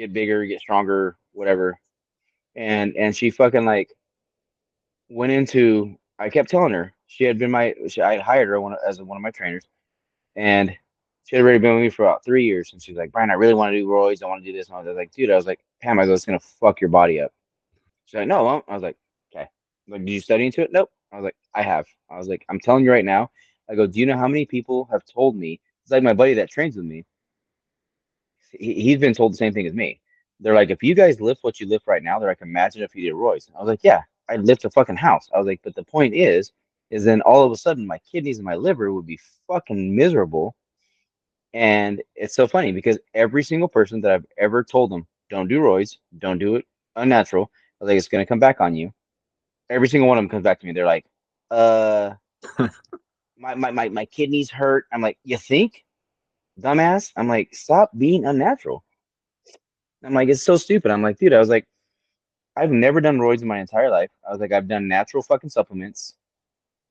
get bigger, get stronger, whatever. And she fucking like went into. I kept telling her she had been I hired her as one of my trainers, and she had already been with me for about 3 years. And she's like, Brian, I really want to do roids. I want to do this. And I was like, dude, I was like, Pam, I go, it's gonna fuck your body up. She's like, no, it won't. I was like, okay. I'm like, did you study into it? Nope. I was like, I have. I was like, I'm telling you right now. I go, do you know how many people have told me? It's like my buddy that trains with me. He's been told the same thing as me. They're like, if you guys lift what you lift right now, they're like, imagine if you did Roy's. I was like, yeah, I'd lift a fucking house. I was like, but the point is then all of a sudden my kidneys and my liver would be fucking miserable. And it's so funny because every single person that I've ever told them, don't do Roy's, don't do it unnatural. I was like, it's gonna come back on you. Every single one of them comes back to me. They're like, uh, my kidneys hurt. I'm like, you think, dumbass? I'm like, stop being unnatural. I'm like, it's so stupid. I'm like, dude, I was like, I've never done roids in my entire life. I was like, I've done natural fucking supplements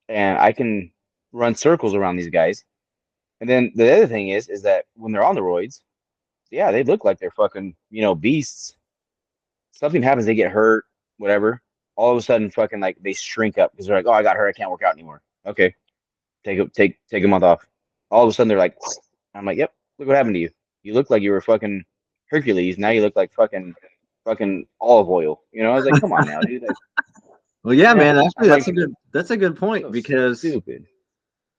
and I can run circles around these guys. And then the other thing is that when they're on the roids, yeah, they look like they're fucking, beasts. Something happens, they get hurt, whatever. All of a sudden, fucking like they shrink up because they're like, oh, I got hurt, I can't work out anymore. Okay, take a month off. All of a sudden, they're like, I'm like, yep, look what happened to you. You look like you were fucking Hercules. Now you look like fucking olive oil. I was like, come on now, dude. Like, Well, yeah, man. I'm Actually, like, that's a good point so because, stupid.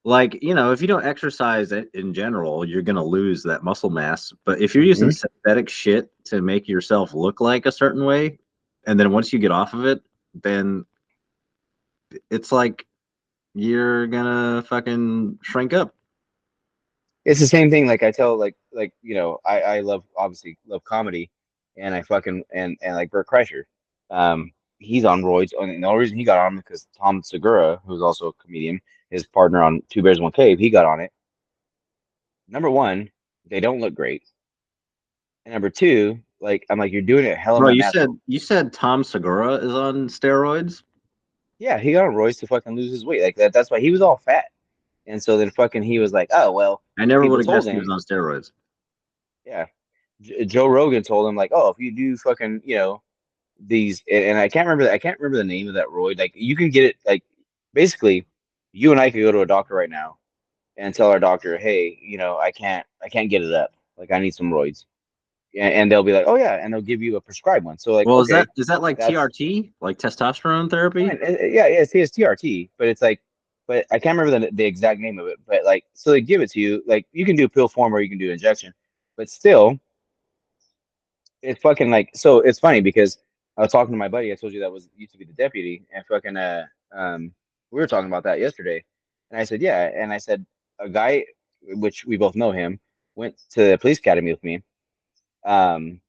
like, if you don't exercise in general, you're gonna lose that muscle mass. But if you're using Hmm. synthetic shit to make yourself look like a certain way, and then once you get off of it, then it's like you're gonna fucking shrink up. It's the same thing. Like I tell, I love obviously love comedy, and I fucking and like Bert Kreischer, he's on roids, and the only reason he got on because Tom Segura, who's also a comedian, his partner on Two Bears One Cave, he got on it. Number one, they don't look great, and number two, like I'm like you're doing it hella Bro, not you natural. said Tom Segura is on steroids? Yeah, he got on roids to fucking lose his weight like that. That's why he was all fat, and so then fucking he was like, oh well, I never would people have told guessed he was him, on steroids. yeah. Joe Rogan told him like, oh, if you do fucking, these, and I can't remember the name of that roid. Like you can get it like basically, you and I could go to a doctor right now and tell our doctor, hey, I can't get it up. Like I need some roids, and they'll be like, oh yeah, and they'll give you a prescribed one. So like, Well, okay, is that like that's TRT, like testosterone therapy? fine. Yeah, it's TRT, but it's like, but I can't remember the exact name of it. But like, so they give it to you. Like you can do pill form or you can do injection, but still it's fucking like so it's funny because I was talking to my buddy. I told you that was used to be the deputy, and fucking we were talking about that yesterday, and I said yeah, and I said a guy which we both know him went to the police academy with me, um,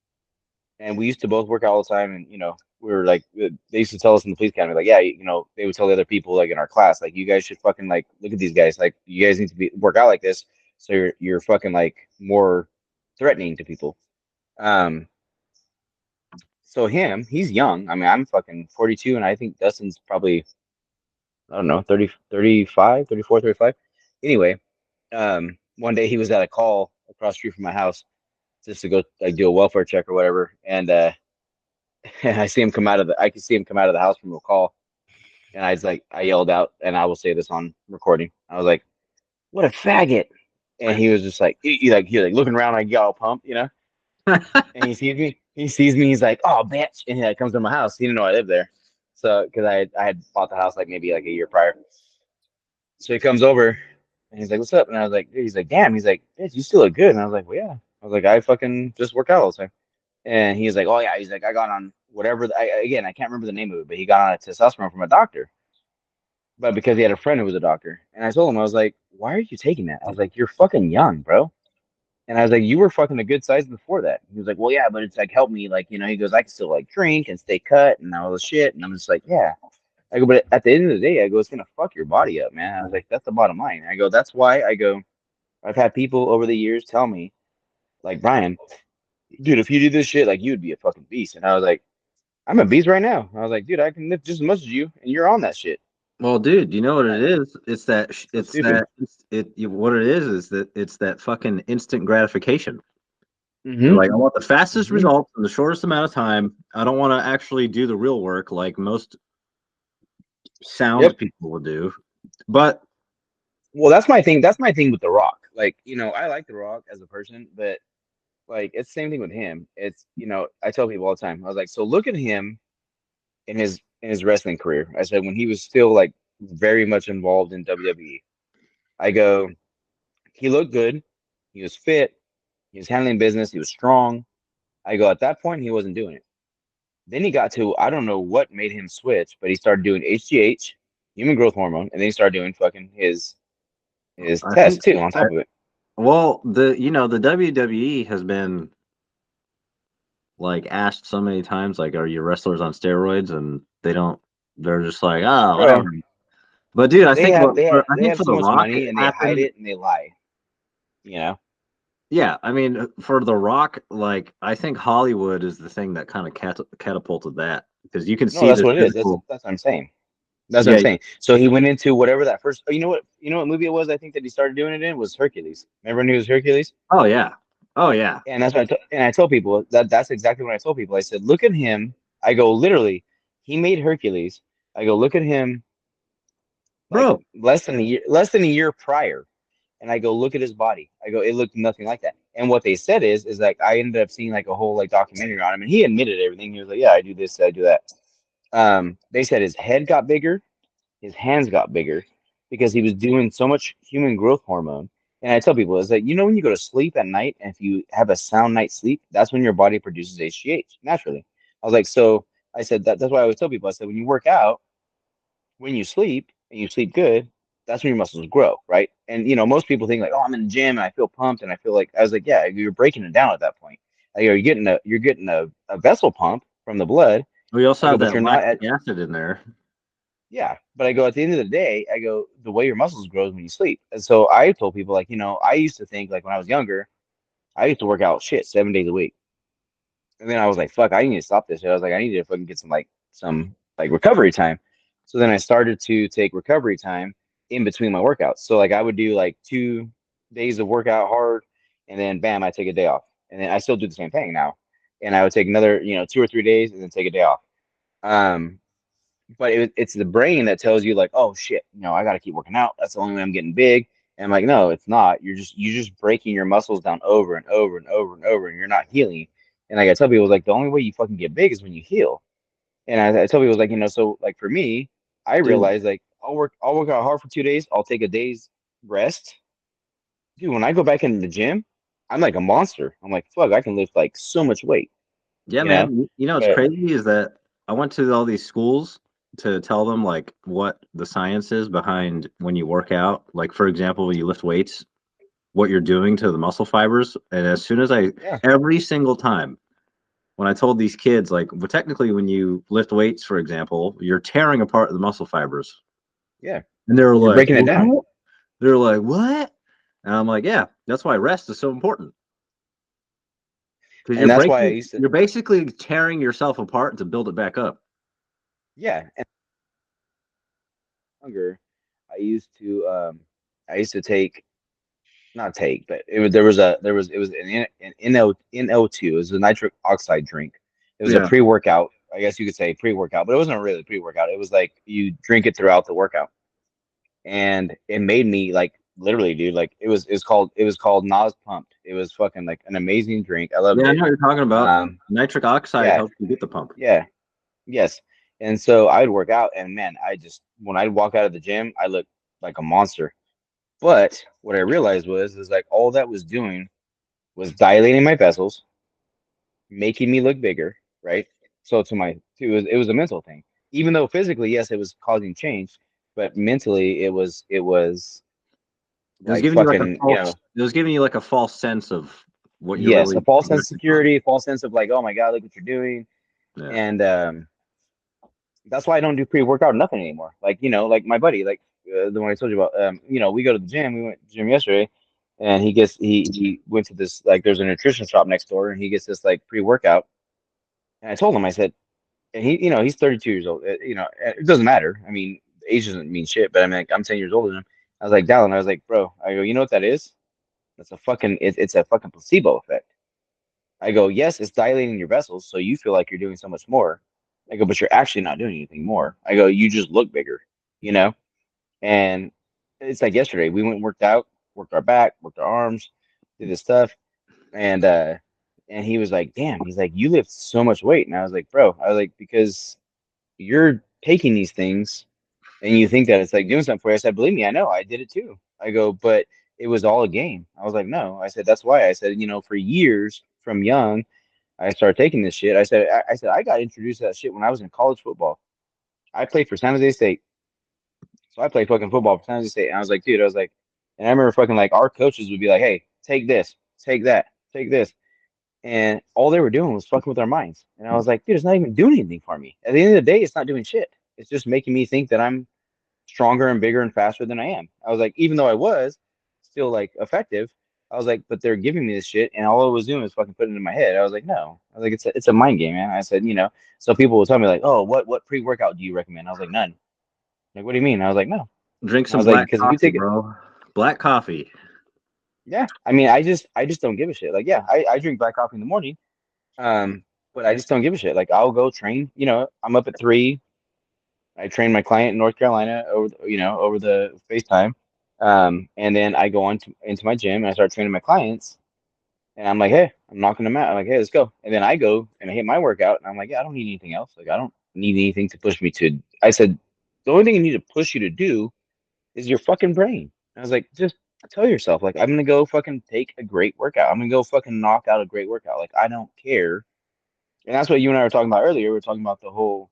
and we used to both work out all the time, and we were like they used to tell us in the police academy like yeah, they would tell the other people like in our class like you guys should fucking like look at these guys like you guys need to be work out like this so you're fucking like more threatening to people. Um, So he's young. I mean, I'm fucking 42 and I think Dustin's probably, I don't know, 30, 35, 34, 35. Anyway, one day he was at a call across the street from my house just to go like do a welfare check or whatever. And and I could see him come out of the house from a call. And I yelled out, and I will say this on recording. I was like, what a faggot. And he was just like, he like looking around like, y'all pumped. And he sees me, he's like, "Oh, bitch!" And he like comes to my house. He didn't know I lived there, so because I had bought the house like maybe like a year prior. So he comes over and he's like, "What's up?" And I was like, He's like, "Damn!" He's like, "Bitch, you still look good." And I was like, "Well, yeah." I was like, "I fucking just work out all the time." And he's like, "Oh yeah." He's like, "I got on whatever." Again, I can't remember the name of it, but he got on a testosterone from a doctor, but because he had a friend who was a doctor. And I told him, I was like, "Why are you taking that?" I was like, "You're fucking young, bro." And I was like, you were fucking a good size before that. He was like, well, yeah, but it's like helped me. Like, he goes, I can still like drink and stay cut and all this shit. And I'm just like, yeah. I go, but at the end of the day, I go, it's gonna fuck your body up, man. I was like, that's the bottom line. I go, that's why I go, I've had people over the years tell me, like, Brian, dude, if you do this shit, like you'd be a fucking beast. And I was like, I'm a beast right now. I was like, dude, I can lift just as much as you, and you're on that shit. Well, dude, you know what it is? So stupid. What it is that it's that fucking instant gratification. Mm-hmm. Like I want the fastest Mm-hmm. results in the shortest amount of time. I don't want to actually do the real work like most sound Yep. people would do. But Well, that's my thing. That's my thing with The Rock. Like, I like The Rock as a person, but like it's the same thing with him. It's, I tell people all the time. I was like, so look at him in his wrestling career. I said when he was still like very much involved in WWE. I go, he looked good. He was fit. He was handling business. He was strong. I go, at that point, he wasn't doing it. Then he got to, I don't know what made him switch, but he started doing HGH, human growth hormone, and then he started doing fucking his I test think, too on top of it. well, the WWE has been like asked so many times, like, are your wrestlers on steroids? And they don't. They're just like, oh, whatever. Bro, But dude, I they think have they have I they think have for so The much Rock, it money and they hide happened. it and they lie. You know? Yeah, I mean, for The Rock, like, I think Hollywood is the thing that kind of catapulted that because you can No, see that's the what it is. That's physical. that's what I'm saying. That's what I'm Yeah. saying. So he went into whatever that first. Oh, you know what movie it was? I think that he started doing it in was Hercules. Remember when he was Hercules? Oh yeah. Oh yeah, And that's what and I told people that that's exactly what I told people. I said, look at him. I go literally, he made Hercules. I go look at him like bro. less than a year prior, and I go look at his body. I go, it looked nothing like that. And what they said is like I ended up seeing like a whole like documentary on him, and he admitted everything. He was like, yeah, I do this, I do that. They said his head got bigger, his hands got bigger because he was doing so much human growth hormone. And I tell people, it's like, when you go to sleep at night and if you have a sound night's sleep, that's when your body produces HGH naturally. I was like, so I said that's why I always tell people, I said, when you work out, when you sleep and you sleep good, that's when your muscles grow, right? And most people think like, oh, I'm in the gym and I feel pumped and I feel like I was like, yeah, you're breaking it down at that point. Like, you're getting a vessel pump from the blood. We also I go, have but that you're not at lactic acid in there. yeah, but I go at the end of the day, I go the way your muscles grows when you sleep. And so I told people like, I used to think like when I was younger, I used to work out shit 7 days a week. And then I was like, fuck, I need to stop this shit. I was like, I need to fucking get some recovery time. So then I started to take recovery time in between my workouts. So like I would do like 2 days of workout hard and then bam, I take a day off. And then I still do the same thing now. And I would take another, 2 or 3 days and then take a day off. Um, but it's the brain that tells you like, oh shit, I got to keep working out. That's the only way I'm getting big. And I'm like, no, it's not. You're just breaking your muscles down over and over and over and over, and you're not healing. And like I tell people, like the only way you fucking get big is when you heal. And I tell people, like, so like for me, I Dude, realize like I'll work out hard for 2 days. I'll take a day's rest. Dude, when I go back in the gym, I'm like a monster. I'm like, fuck, I can lift like so much weight, yeah, you know. man. You know what's But crazy is that I went to all these schools to tell them like what the science is behind when you work out. Like for example, when you lift weights, what you're doing to the muscle fibers. And as soon as yeah, every single time when I told these kids, like, well, technically, when you lift weights, for example, you're tearing apart the muscle fibers. yeah, And they were you're like, breaking it down. what? They're like, what? And I'm like, yeah, that's why rest is so important because And that's why I used to, you're basically tearing yourself apart to build it back up. yeah. Younger, I used to I used to take not take, but it was an NO2. It was a nitric oxide drink. It was a Yeah. pre-workout. I guess you could say pre-workout, but it wasn't really pre-workout. It was like you drink it throughout the workout. And it made me like literally, dude, like it was called Nas Pumped. It was fucking like an amazing drink. I loved Yeah, I it. know what you're talking about. Um Nitric oxide yeah, helps you get the pump. yeah, yes. And so I would work out and man, when I'd walk out of the gym, I looked like a monster. But what I realized is like all that was doing was dilating my vessels, making me look bigger, right? So it was a mental thing. Even though physically, yes, it was causing change, but mentally it was It was like giving you like a fucking, false. It was giving you like a false sense of what you're yes, a really false sense of progressing on. security, a false sense of like, oh my God, look what you're doing. Yeah. And that's why I don't do pre-workout or nothing anymore. Like, like my buddy, like the one I told you about, we go to the gym. We went to the gym yesterday, and he went to this like there's a nutrition shop next door, and he gets this like pre-workout. And I told him, I said, and he's 32 years old. It doesn't matter. I mean, age doesn't mean shit. But I mean, like, I'm 10 years older than him. I was like, Dallin, I was like, bro, I go, you know what that is? It's a fucking placebo effect. I go, yes, it's dilating your vessels, so you feel like you're doing so much more. I go, but you're actually not doing anything more. I go, you just look bigger, you know? And it's like yesterday, we went and worked out, worked our back, worked our arms, did this stuff, and he was like, damn, he's like, you lift so much weight. And I was like, bro, I was like, because you're taking these things and you think that it's like doing something for you. I said, believe me, I know, I did it too. I go, but it was all a game. I was like, no. I said, that's why. I said, for years from young, I started taking this shit. I said, I got introduced to that shit when I was in college football. I played for San Jose State. So I played fucking football for San Jose State. And I was like, dude, I was like, and I remember fucking like our coaches would be like, hey, take this, take that, take this. And all they were doing was fucking with our minds. And I was like, dude, it's not even doing anything for me. At the end of the day, it's not doing shit. It's just making me think that I'm stronger and bigger and faster than I am. I was like, even though I was still like effective, I was like, but they're giving me this shit, and all I was doing was fucking putting it in my head. I was like, no. I was like, it's a mind game, man. I said, so people will tell me like, oh, what pre workout do you recommend? I was like, none. Like, what do you mean? I was like, no. Drink I some was like, black because if you coffee, take it, bro. Black coffee. yeah. I mean, I just don't give a shit. Like, yeah, I drink black coffee in the morning, but I just don't give a shit. Like, I'll go train. I'm up at 3. I train my client in North Carolina over the FaceTime, and then I go into my gym and I start training my clients. And I'm like, hey, I'm knocking them out. I'm like, hey, let's go. And then I go and I hit my workout, and I'm like, yeah, I don't need anything else. Like, I don't need anything to push me to. I said, the only thing you need to push you to do is your fucking brain. I was like, just tell yourself, like, I'm gonna go fucking take a great workout. I'm gonna go fucking knock out a great workout. Like, I don't care. And that's what you and I were talking about earlier. We were talking about the whole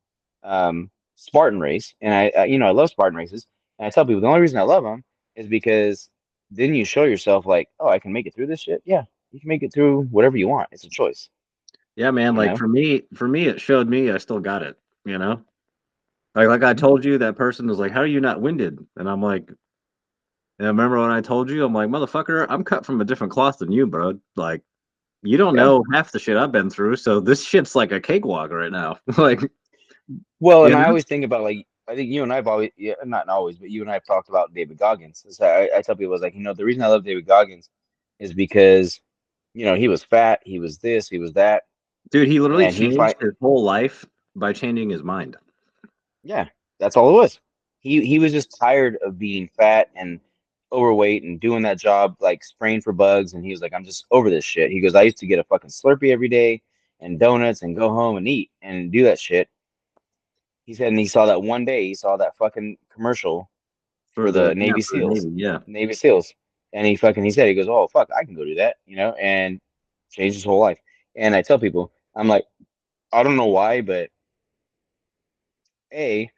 Spartan race, and I love Spartan races. And I tell people the only reason I love them is because then you show yourself like, oh, I can make it through this shit. Yeah, you can make it through whatever you want. It's a choice, Yeah, man. you Like know. for me, it showed me I still got it. You know, like I Hmm. told you, that person was like, "How are you not winded?" And I'm like, and I remember when I told you, I'm like, "Motherfucker, I'm cut from a different cloth than you, bro. Like, you don't Yeah. know half the shit I've been through, so this shit's like a cakewalk right now." Like, Well, you and I know, always think about like I think you and I've always, yeah, not always, but you and I have talked about David Goggins. So I tell people, I was like, the reason I love David Goggins is because he was fat, he was this, he was that, dude, he literally and he changed fight. his whole life by changing his mind. Yeah, that's all it was. He was just tired of being fat and overweight and doing that job like spraying for bugs, and he was like, I'm just over this shit. He goes, I used to get a fucking Slurpee every day and donuts and go home and eat and do that shit. He said, and he saw that one day, he saw that fucking commercial For for the the yeah, Navy for the SEALs. Navy, yeah. Navy SEALs. And he said, he goes, oh fuck, I can go do that, and changed his whole life. And I tell people, I'm like, I don't know why, but A,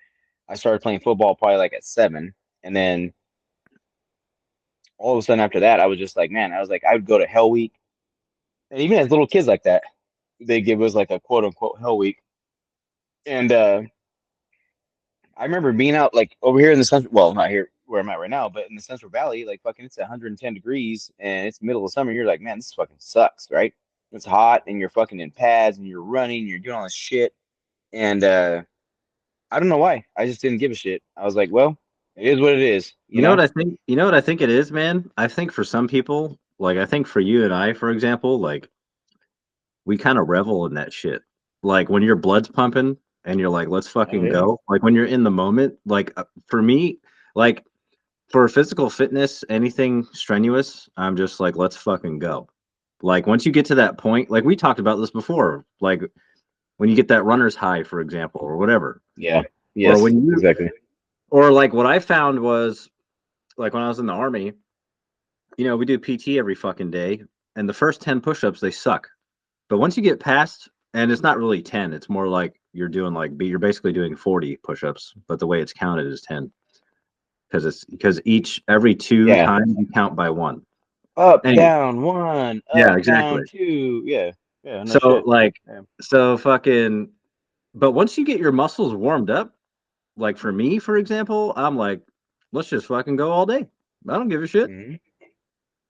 I started playing football probably like at 7, and then all of a sudden after that, I was just like, man, I was like, I would go to Hell Week, and even as little kids like that, they give us like a quote unquote Hell Week, and I remember being out like over here in the central, well, not here where I'm at right now, but in the Central Valley, like fucking, it's 110 degrees and it's the middle of summer. You're like, man, this fucking sucks, right? It's hot and you're fucking in pads and you're running, you're doing all this shit, and I don't know why, I just didn't give a shit. I was like, well, it is what it is, You know what I think? You know what I think it is, man? I think for some people, like I think for you and I, for example, like we kind of revel in that shit. Like when your blood's pumping and you're like, let's Oh fucking yeah. go. Like when you're in the moment, like for me, like for physical fitness, anything strenuous, I'm just like, let's fucking go. Like once you get to that point, like we talked about this before, like when you get that runner's high, for example, or whatever, Yeah. or Yes, when you, exactly. or like what I found was like when I was in the army, we do PT every fucking day, and the first 10 push-ups they suck. But once you get past, and it's not really 10, it's more like you're basically doing 40 push-ups, but the way it's counted is 10 because every two Yeah. times you count by one. Up, Anyway, down, one, yeah, up, exactly. down, two. Yeah. Yeah, no So shit. like, Yeah. so fucking, but once you get your muscles warmed up, like for me, for example, I'm like, let's just fucking go all day. I don't give a shit. Hmm.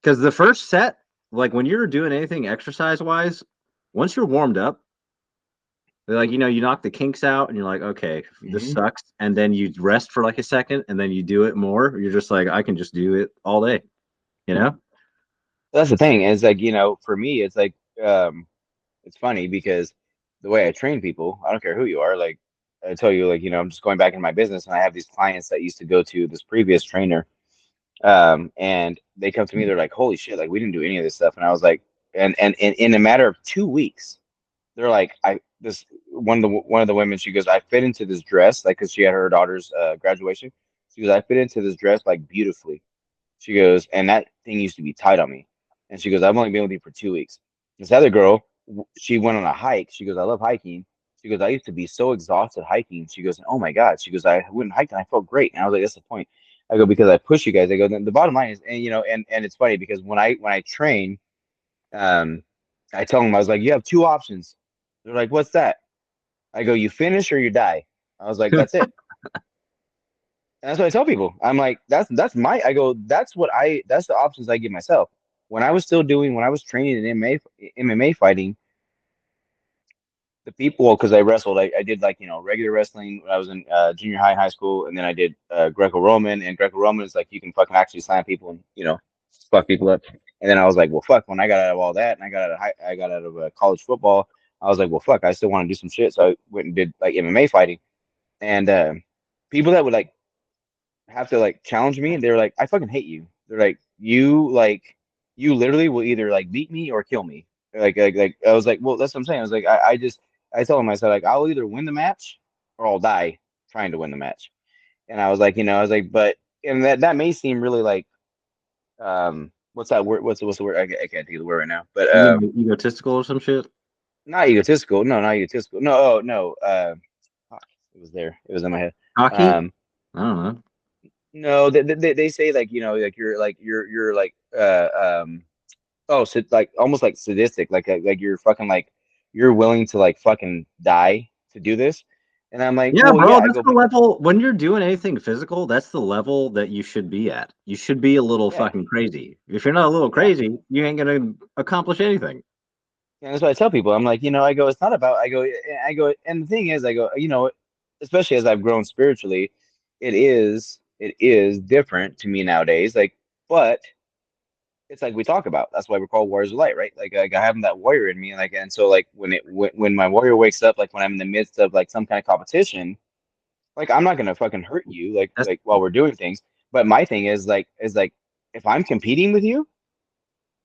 Because the first set, like when you're doing anything exercise wise, once you're warmed up, like you knock the kinks out and you're like, okay, this Hmm. sucks, and then you rest for like a second and then you do it more. You're just like, I can just do it all day, you know? That's the thing. It's like, for me, it's like, it's funny because the way I train people, I don't care who you are. Like I tell you, like I'm just going back in my business, and I have these clients that used to go to this previous trainer, and they come to me, they're like, "Holy shit! Like we didn't do any of this stuff," and I was like, and in a matter of 2 weeks, they're like, I this one of the women, she goes, I fit into this dress, like because she had her daughter's graduation. She goes, I fit into this dress like beautifully. She goes, and that thing used to be tight on me. And she goes, I've only been with you for 2 weeks. This other girl, she went on a hike. She goes, I love hiking. She goes, I used to be so exhausted hiking. She goes, oh my God. She goes, I went and hiked and I felt great. And I was like, that's the point. I go, because I push you guys. I go, the bottom line is, and and it's funny because when I train, um, I tell them, I was like, you have two options. They're like, what's that? I go, you finish or you die. I was like, that's it. And that's what I tell people. I'm like, that's my. I go, that's the options I give myself. When I was training in MMA fighting, the people, well, because I wrestled, I did like regular wrestling when I was in junior high, high school, and then I did Greco-Roman. And Greco-Roman is like you can fucking actually slam people and fuck people up. And then I was like, well, fuck. When I got out of all that, and I got out of college football, I was like, well, fuck. I still want to do some shit, so I went and did like MMA fighting. And people that would like have to like challenge me, and they're like, I fucking hate you. They're like you literally will either like beat me or kill me. Like I was like, well, that's what I'm saying. I was like, I told him, I said like I'll either win the match or I'll die trying to win the match. And I was like, I was like, but and that may seem really like what's that word? What's the word? I can't think of the word right now. But You mean egotistical or some shit? not egotistical. No, not egotistical. No, oh, no. Fuck, it was there. It was in my head. Cocky? Um, I don't know. No, they say like like you're like oh so like almost like sadistic like you're fucking like you're willing to like fucking die to do this, and I'm like, Yeah, well, bro, yeah, I that's go, the but level when you're doing anything physical, that's the level that you should be at. You should be a little yeah, fucking crazy. If you're not a little yeah, crazy, you ain't gonna accomplish anything. and that's what I tell people. I'm like, I go, it's not about, I go, and the thing is, I go, especially as I've grown spiritually, it is different to me nowadays, like, but it's like we talk about. That's why we're called warriors of light, right? Like I have that warrior in me, like, and so like when my warrior wakes up, like when I'm in the midst of like some kind of competition, like I'm not gonna fucking hurt you, That's like while we're doing things. But my thing is like if I'm competing with you,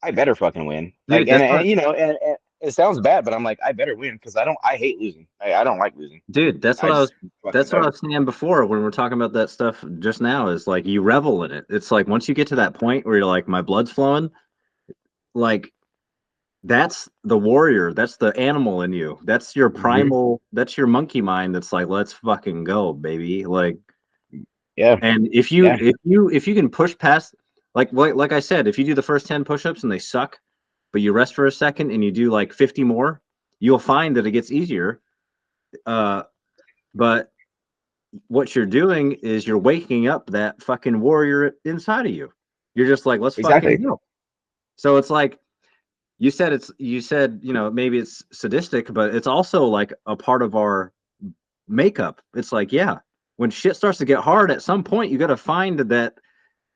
I better fucking win. Like dude, that's what and it sounds bad, but I'm like I better win because I hate losing. I don't like losing. dude, that's I what I just was fucking that's what I don't. was saying before when we are talking about that stuff just now is like you revel in it. It's like once you get to that point where you're like, my blood's flowing, like that's the warrior, that's the animal in you. That's your Hmm. primal, that's your monkey mind that's like, let's fucking go, baby. Like Yeah, and yeah, if you can push past like I said, if you do the first 10 push-ups and they suck, but you rest for a second and you do like 50 more, you'll find that it gets easier. But what you're doing is you're waking up that fucking warrior inside of you. You're just like, let's fucking exactly, go. So it's like you said, maybe it's sadistic, but it's also like a part of our makeup. It's like, yeah, when shit starts to get hard, at some point you got to find that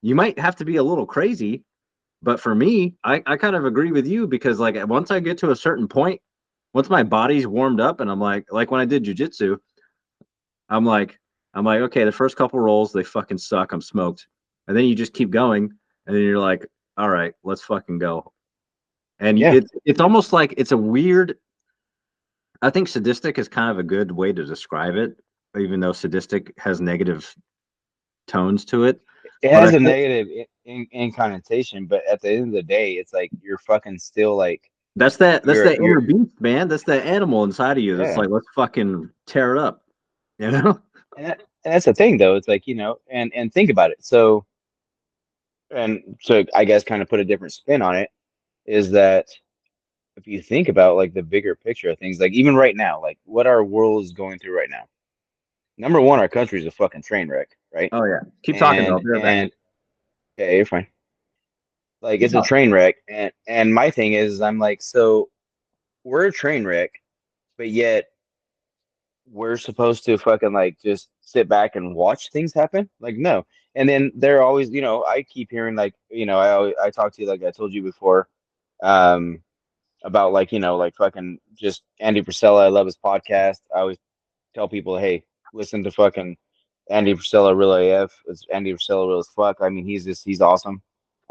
you might have to be a little crazy. But for me, I kind of agree with you because like once I get to a certain point, once my body's warmed up and I'm like when I did jujitsu, I'm like, okay, the first couple rolls, they fucking suck. I'm smoked. And then you just keep going. And then you're like, all right, let's fucking go. And yeah, it's almost like it's a weird, I think sadistic is kind of a good way to describe it, even though sadistic has negative tones to it. it But I has a think negative in connotation, but at the end of the day, it's like you're fucking still like that's that you're inner beast, man. That's that animal inside of you. That's yeah. like, let's fucking tear it up. You know? And that's the thing though. It's like, and think about it. So I guess kind of put a different spin on it is that if you think about like the bigger picture of things, like even right now, like what our world is going through right now. Number one, our country is a fucking train wreck, right? Oh yeah. Keep talking though. I'll And be right back. and yeah, you're fine. Like Keep it's a talking. train wreck, and my thing is, I'm like, so we're a train wreck, but yet we're supposed to fucking like just sit back and watch things happen? Like, no. And then they're always, I keep hearing like, I talk to you like I told you before. Um, about like like fucking just Andy Frisella. I love his podcast. I always tell people, hey, listen to fucking Andy Frisella real AF. It's Andy Frisella real as fuck. I mean, he's awesome.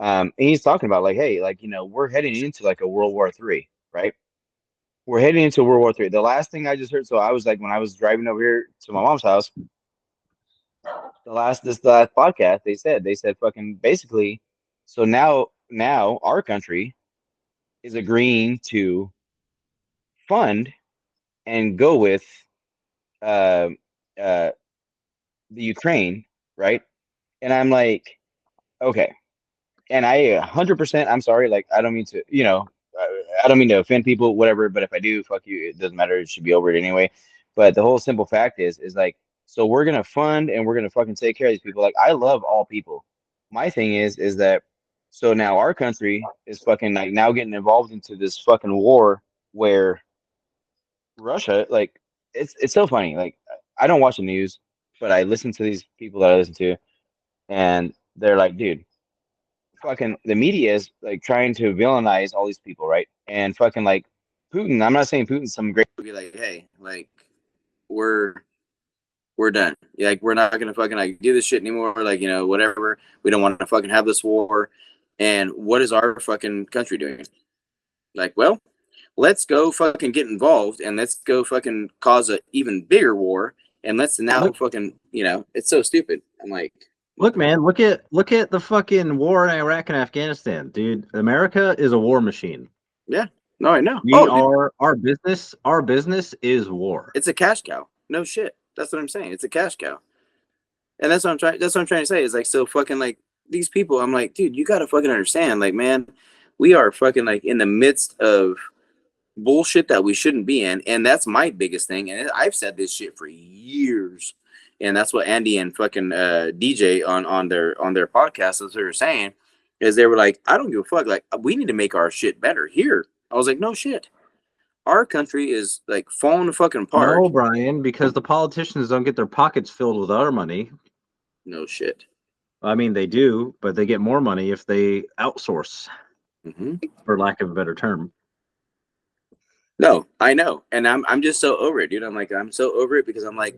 And he's talking about like, hey, like we're heading into like a World War III, right? We're heading into World War III. The last thing I just heard, so I was like, when I was driving over here to my mom's house, the last podcast, they said fucking basically, so now our country is agreeing to fund and go with uh, uh, the Ukraine, right? And I'm like, okay. And I 100%, I'm sorry, like I don't mean to, I don't mean to offend people, whatever. But if I do, fuck you. It doesn't matter. It should be over it anyway. But the whole simple fact is like, so we're gonna fund and we're gonna fucking take care of these people. Like I love all people. My thing is that so now our country is fucking like now getting involved into this fucking war where Russia, like, it's so funny. Like, I don't watch the news, but I listen to these people that I listen to, and they're like, dude, fucking the media is like trying to villainize all these people, right? And fucking like Putin. I'm not saying Putin's some great. Be like, hey, like we're we're done. Like we're not gonna fucking like do this shit anymore. Like whatever. We don't want to fucking have this war. And what is our fucking country doing? Like, well, let's go fucking get involved and let's go fucking cause a even bigger war and let's now fucking it's so stupid. I'm like, Look, man, look at the fucking war in Iraq and Afghanistan, dude. America is a war machine. Yeah, no, I know. We are our business is war. It's a cash cow. No shit. That's what I'm saying. It's a cash cow. And that's what I'm trying to say. Is like so fucking like these people, I'm like, dude, you gotta fucking understand. Like, man, we are fucking like in the midst of bullshit that we shouldn't be in. And that's my biggest thing. And I've said this shit for years. And that's what Andy and fucking DJ on their podcast, as they were saying, is they were like, I don't give a fuck. Like, we need to make our shit better here. I was like, no shit. Our country is like falling fucking apart. No, Brian, because the politicians don't get their pockets filled with our money. No shit. I mean, they do, but they get more money if they outsource, for lack of a better term. No, I know. And I'm just so over it, dude. I'm like, I'm so over it because I'm like,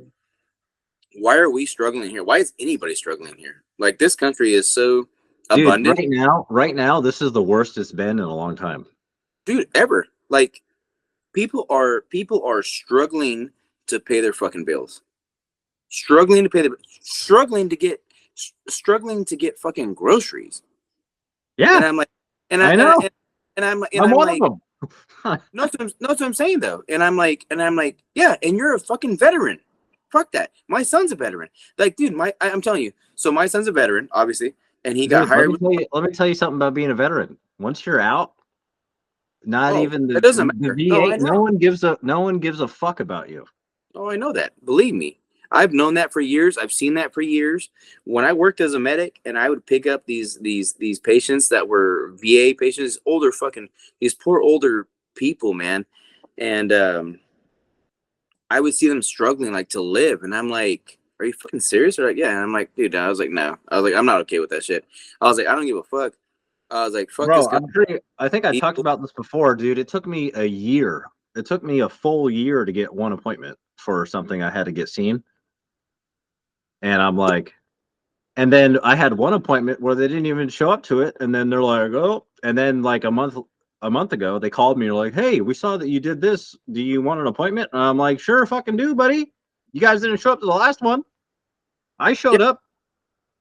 why are we struggling here? Why is anybody struggling here? Like, this country is so abundant. Dude, right now, this is the worst it's been in a long time. Dude, ever. Like, people are struggling to pay their fucking bills. Struggling to get fucking groceries. Yeah. And I'm like, I know. I'm one like, of them. no, that's what I'm saying though. And I'm like, yeah, and you're a fucking veteran. Fuck that. My son's a veteran. Like, dude, I'm telling you. So my son's a veteran, obviously, and he got hired. Let me tell you something about being a veteran. Once you're out, it doesn't matter. The VA, no one gives a fuck about you. Oh, I know that. Believe me. I've known that for years. I've seen that for years. When I worked as a medic and I would pick up these patients that were VA patients, these poor older people, man. And I would see them struggling like to live. And I'm like, are you fucking serious? Or like, yeah. And I'm like, dude, I was like, no. I was like, I'm not okay with that shit. I was like, I don't give a fuck. I was like, fuck this guy. I think I talked about this before, dude. It took me a year. It took me a full year to get one appointment for something I had to get seen. And I'm like, and then I had one appointment where they didn't even show up to it. And then they're like, oh, and then like a month ago, they called me and like, hey, we saw that you did this. Do you want an appointment? And I'm like, sure, fucking do, buddy. You guys didn't show up to the last one. I showed up.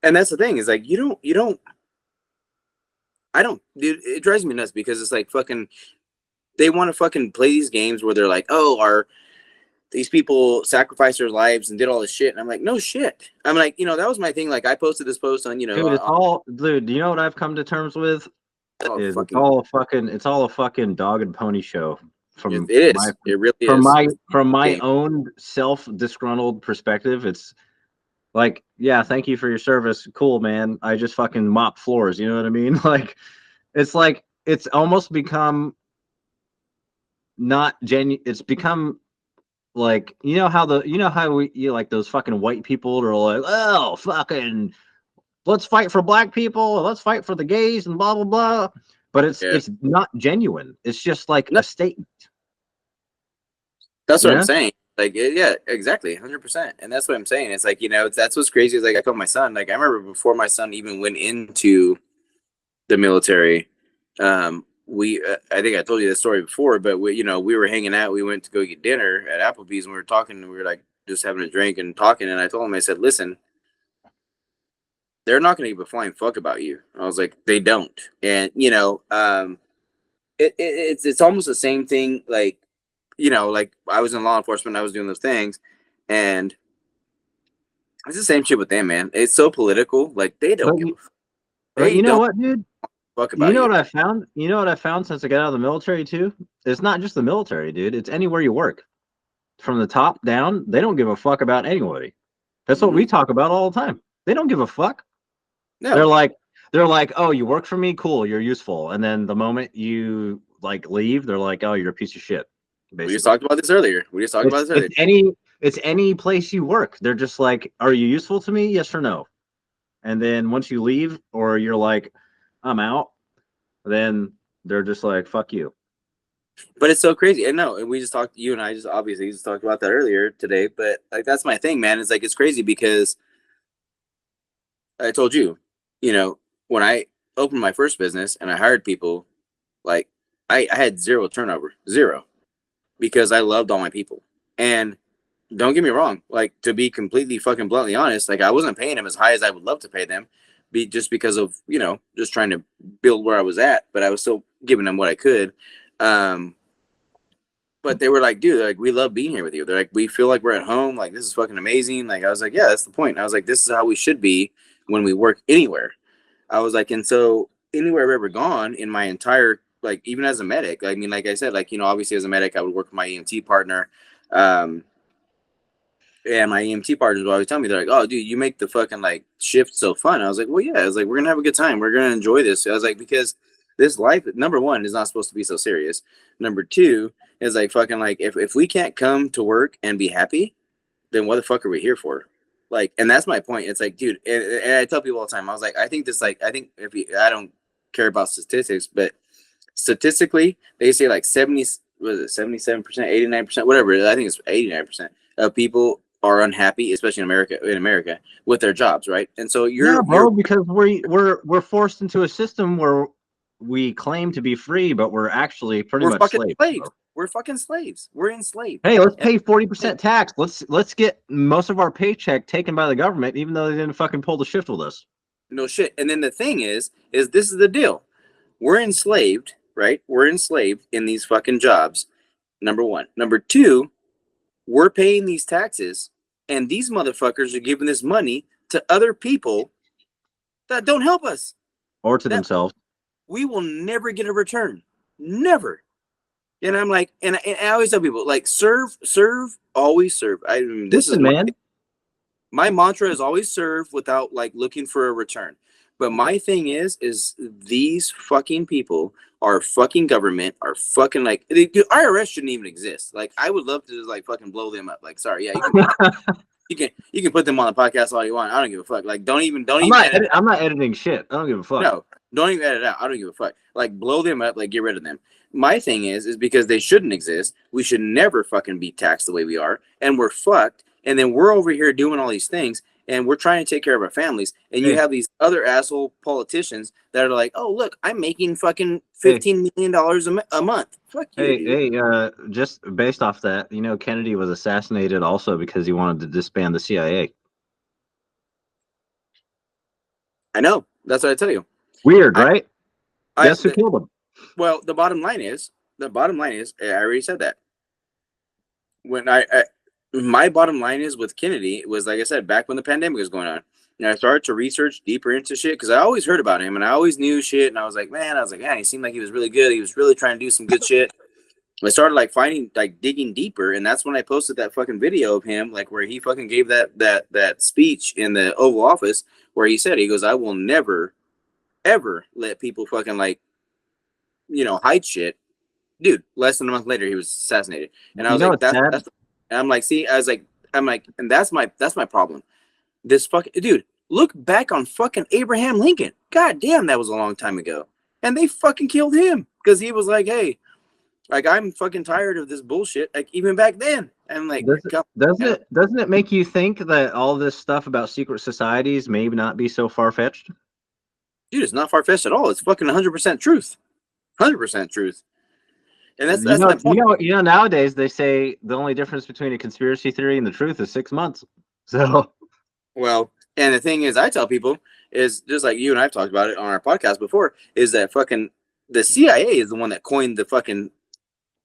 And that's the thing is like, I don't, dude, it drives me nuts because it's like fucking, they want to fucking play these games where they're like, oh, these people sacrificed their lives and did all this shit. And I'm like, no shit. I'm like, that was my thing. Like, I posted this post on, dude, dude, you know what I've come to terms with? It's all a fucking dog and pony show. It is. It really is. From my own self-disgruntled perspective, it's like, yeah, thank you for your service. Cool, man. I just fucking mop floors. You know what I mean? Like, it's almost become not genuine. It's become like, how we like those fucking white people that are like, oh, fucking, let's fight for black people. Let's fight for the gays and blah, blah, blah. but Yeah. it's not genuine. It's just like No, a statement. that's You what I'm know? saying. Like, yeah, exactly, 100%. And that's what I'm saying. It's like, that's what's crazy is like I told my son. Like, I remember before my son even went into the military. We I think I told you this story before, but we were hanging out. We went to go get dinner at Applebee's, and we were talking. And we were like just having a drink and talking. And I told him, I said, "Listen, they're not going to give a flying fuck about you." I was like, "They don't." And it's almost the same thing. Like, like I was in law enforcement, I was doing those things, and it's the same shit with them, man. It's so political. Like they But don't give a but they you know don't what, dude? fuck You about know you. what I found? You know what I found since I got out of the military too? It's not just the military, dude. It's anywhere you work. From the top down, they don't give a fuck about anybody. That's what Mm-hmm. we talk about all the time. They don't give a fuck. They're No, like they're like, "Oh, you work for me? Cool, you're useful." And then the moment you like leave, they're like, "Oh, you're a piece of shit." we just Basically. talked about this earlier. It's any place you work. They're just like, "Are you useful to me? Yes or no?" And then once you leave or you're like, "I'm out," then they're just like, "Fuck you." But it's so crazy. And no, and we just talked. You and I just obviously just talked about that earlier today. But like that's my thing, man. It's like it's crazy because I told you, when I opened my first business and I hired people, like I had zero turnover, zero, because I loved all my people. And don't get me wrong, like to be completely fucking bluntly honest, like I wasn't paying them as high as I would love to pay them, just because of just trying to build where I was at, but I was still giving them what I could. Um, but they were like, dude, like we love being here with you. They're like, we feel like we're at home. Like this is fucking amazing. Like I was like, yeah, that's the point. I was like, this is how we should be when we work anywhere. I was like, and so anywhere I've ever gone in my entire, like even as a medic, I mean, like I said, like obviously as a medic, I would work with my EMT partner. Um, and my EMT partners would always tell me, they're like, oh, dude, you make the fucking like shift so fun. I was like, well, yeah. I was like, we're gonna have a good time. We're gonna enjoy this. I was like, because this life, number one, is not supposed to be so serious. Number two is like fucking like if we can't come to work and be happy, then what the fuck are we here for? Like, and that's my point. It's like, dude, and I tell people all the time, I was like, I think this, like, I think I don't care about statistics, but statistically, they say like 70, was it 77%, 89%, whatever. I think it's 89% of people are unhappy, especially in America, with their jobs, right? And so Yeah, you're bro, because we're forced into a system where we claim to be free, but we're actually pretty we're much fucking slaves, slaves. bro. We're fucking slaves. We're enslaved. Hey, let's And pay 40% tax. Let's get most of our paycheck taken by the government, even though they didn't fucking pull the shift with us. no shit. And then the thing is this is the deal. We're enslaved, right? We're enslaved in these fucking jobs. Number one. Number two, we're paying these taxes, and these motherfuckers are giving this money to other people that don't help us. Or to That themselves. we will never get a return. Never. And I'm like, and I always tell people, like, serve, always serve. I mean, this is Listen, man. my mantra is always serve without like looking for a return. But my thing is these fucking people, our fucking government, are fucking like the IRS shouldn't even exist. Like I would love to just like fucking blow them up. Like, sorry, yeah, you can put them on the podcast all you want. I don't give a fuck. Like, don't even edit. I'm not editing shit. I don't give a fuck. No, don't even edit it out. I don't give a fuck. Like, blow them up. Like, get rid of them. My thing is because they shouldn't exist. We should never fucking be taxed the way we are, and we're fucked. And then we're over here doing all these things, and we're trying to take care of our families. And you Hey, have these other asshole politicians that are like, "Oh, look, I'm making fucking hey, $15 million a month." Fuck you, hey, dude. hey, just based off that, Kennedy was assassinated also because he wanted to disband the CIA. I know. That's what I tell you. Weird, I, right? I, Guess who killed him? well, the bottom line is, I already said that. When my bottom line is with Kennedy was, like I said, back when the pandemic was going on, and I started to research deeper into shit because I always heard about him and I always knew shit, and I was like, man, he seemed like he was really good. He was really trying to do some good shit. I started like finding, like digging deeper, and that's when I posted that fucking video of him, like where he fucking gave that speech in the Oval Office where he goes, I will never ever let people fucking like hide shit. Dude, less than a month later he was assassinated, and I You was know like, what's sad? and I'm like, see, I'm like, and that's my problem. This fucking dude, look back on fucking Abraham Lincoln. God damn, that was a long time ago. and they fucking killed him because he was like, hey, like, I'm fucking tired of this bullshit. Like, even back then, I'm like, Doesn't it make you think that all this stuff about secret societies may not be so far-fetched? Dude, it's not far-fetched at all. It's fucking 100% truth. 100% truth. And that's my point. Nowadays they say the only difference between a conspiracy theory and the truth is 6 months. So, well, and the thing is, I tell people is just like you and I've talked about it on our podcast before, is that fucking the CIA is the one that coined the fucking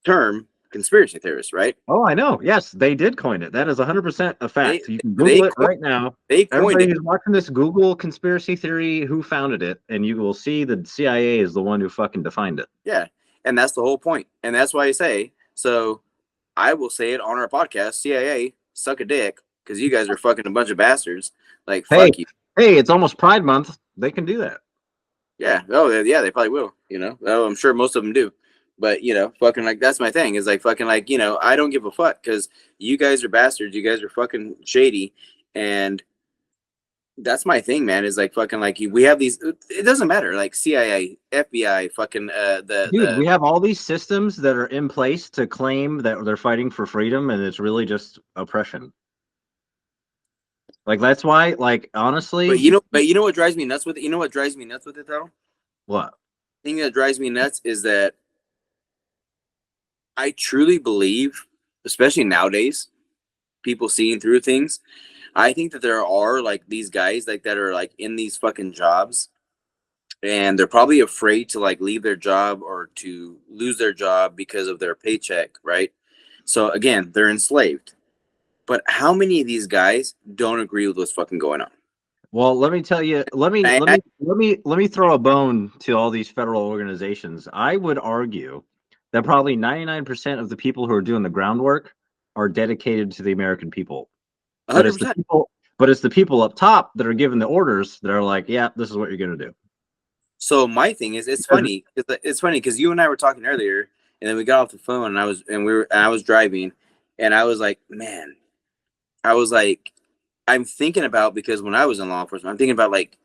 term conspiracy theorist, right? oh, I know. Yes, they did coin it. That is 100% a fact. You can they Google it right now. They coined Everybody it. who's watching this, Google conspiracy theory, who founded it, and you will see the CIA is the one who fucking defined it. Yeah, and that's the whole point. And that's why I say, so I will say it on our podcast, CIA, suck a dick, because you guys are fucking a bunch of bastards. Like, fuck you. Hey, it's almost Pride Month. They can do that. Yeah. Oh, yeah, they probably will, you know. Oh, I'm sure most of them do. But, you know, fucking like, that's my thing, is like fucking like, you know, I don't give a fuck because you guys are bastards. You guys are fucking shady. And that's my thing, man, is like fucking like we have these, it doesn't matter, like CIA, FBI, fucking Dude, we have all these systems that are in place to claim that they're fighting for freedom, and it's really just oppression. Like, that's why, like, honestly. But you know what drives me nuts with it? You know what drives me nuts with it though? What? The thing that drives me nuts is that I truly believe, especially nowadays, people seeing through things. I think that there are like these guys like that are like in these fucking jobs, and they're probably afraid to like leave their job or to lose their job because of their paycheck, right? So again, they're enslaved. But how many of these guys don't agree with what's fucking going on? Well, let me tell you. Let me throw a bone to all these federal organizations. I would argue that probably 99% of the people who are doing the groundwork are dedicated to the American people. But it's 100%. the people up top that are giving the orders that are like, yeah, this is what you're gonna do. So my thing is, it's funny because you and I were talking earlier, and then we got off the phone, and I was driving, and I was like, man, I was like, I'm thinking about, because when I was in law enforcement, I'm thinking about like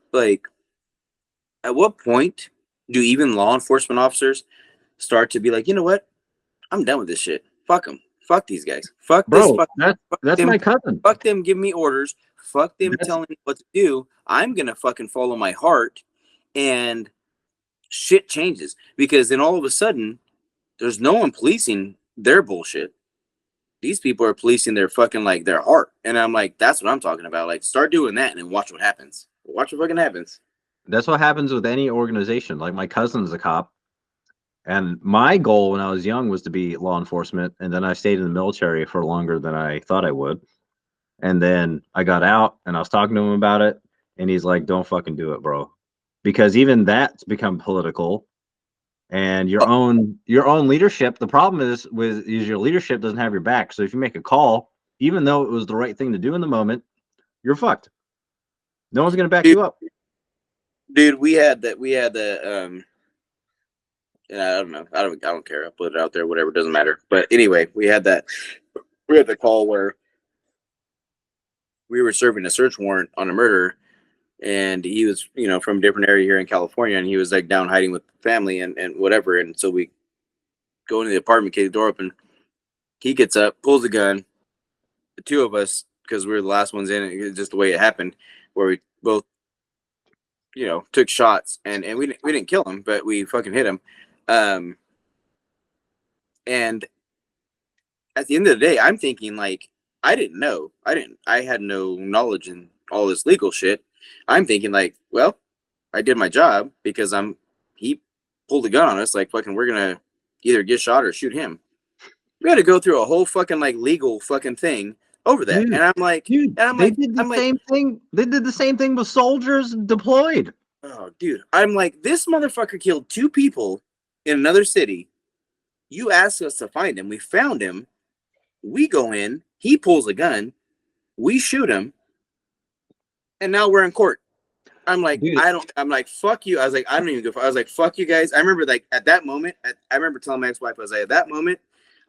at what point do even law enforcement officers start to be like, you know what, I'm done with this shit. Fuck them. Fuck these guys. Fuck this. Bro, Fuck that's them. my cousin. Fuck them. Give me orders. Fuck them telling me what to do. I'm gonna fucking follow my heart, and shit changes, because then all of a sudden there's no one policing their bullshit. These people are policing their fucking like their heart, and I'm like, that's what I'm talking about. Like, start doing that and then watch what happens. Watch what fucking happens. That's what happens with any organization. Like, my cousin's a cop, and my goal when I was young was to be law enforcement, and then I stayed in the military for longer than I thought I would. And then I got out, and I was talking to him about it, and he's like, "Don't fucking do it, bro," because even that's become political. And your own leadership. The problem is your leadership doesn't have your back. So if you make a call, even though it was the right thing to do in the moment, you're fucked. No one's gonna back you up. Dude, we had the and I don't know. I don't care. I'll put it out there, whatever, doesn't matter. But anyway, we had the call where we were serving a search warrant on a murder, and he was, you know, from a different area here in California, and he was like down hiding with family and whatever. And so we go into the apartment, get the door open. He gets up, pulls the gun. The two of us, because we were the last ones in, it's just the way it happened, where we both, you know, took shots, and we didn't kill him, but we fucking hit him. And at the end of the day, I'm thinking like, I had no knowledge in all this legal shit. I'm thinking like, well, I did my job because he pulled a gun on us. Like, fucking, we're gonna either get shot or shoot him. We had to go through a whole fucking like legal fucking thing over that. And I'm like, they did the same thing. They did the same thing with soldiers deployed. Oh, dude. I'm like, this motherfucker killed 2 people in another city. You asked us to find him. We found him. We go in. He pulls a gun. We shoot him. And now we're in court. I'm like, dude. I'm like, fuck you. I was like, I don't even go. I was like, fuck you guys. I remember like at that moment, I remember telling my ex-wife, I was like, at that moment,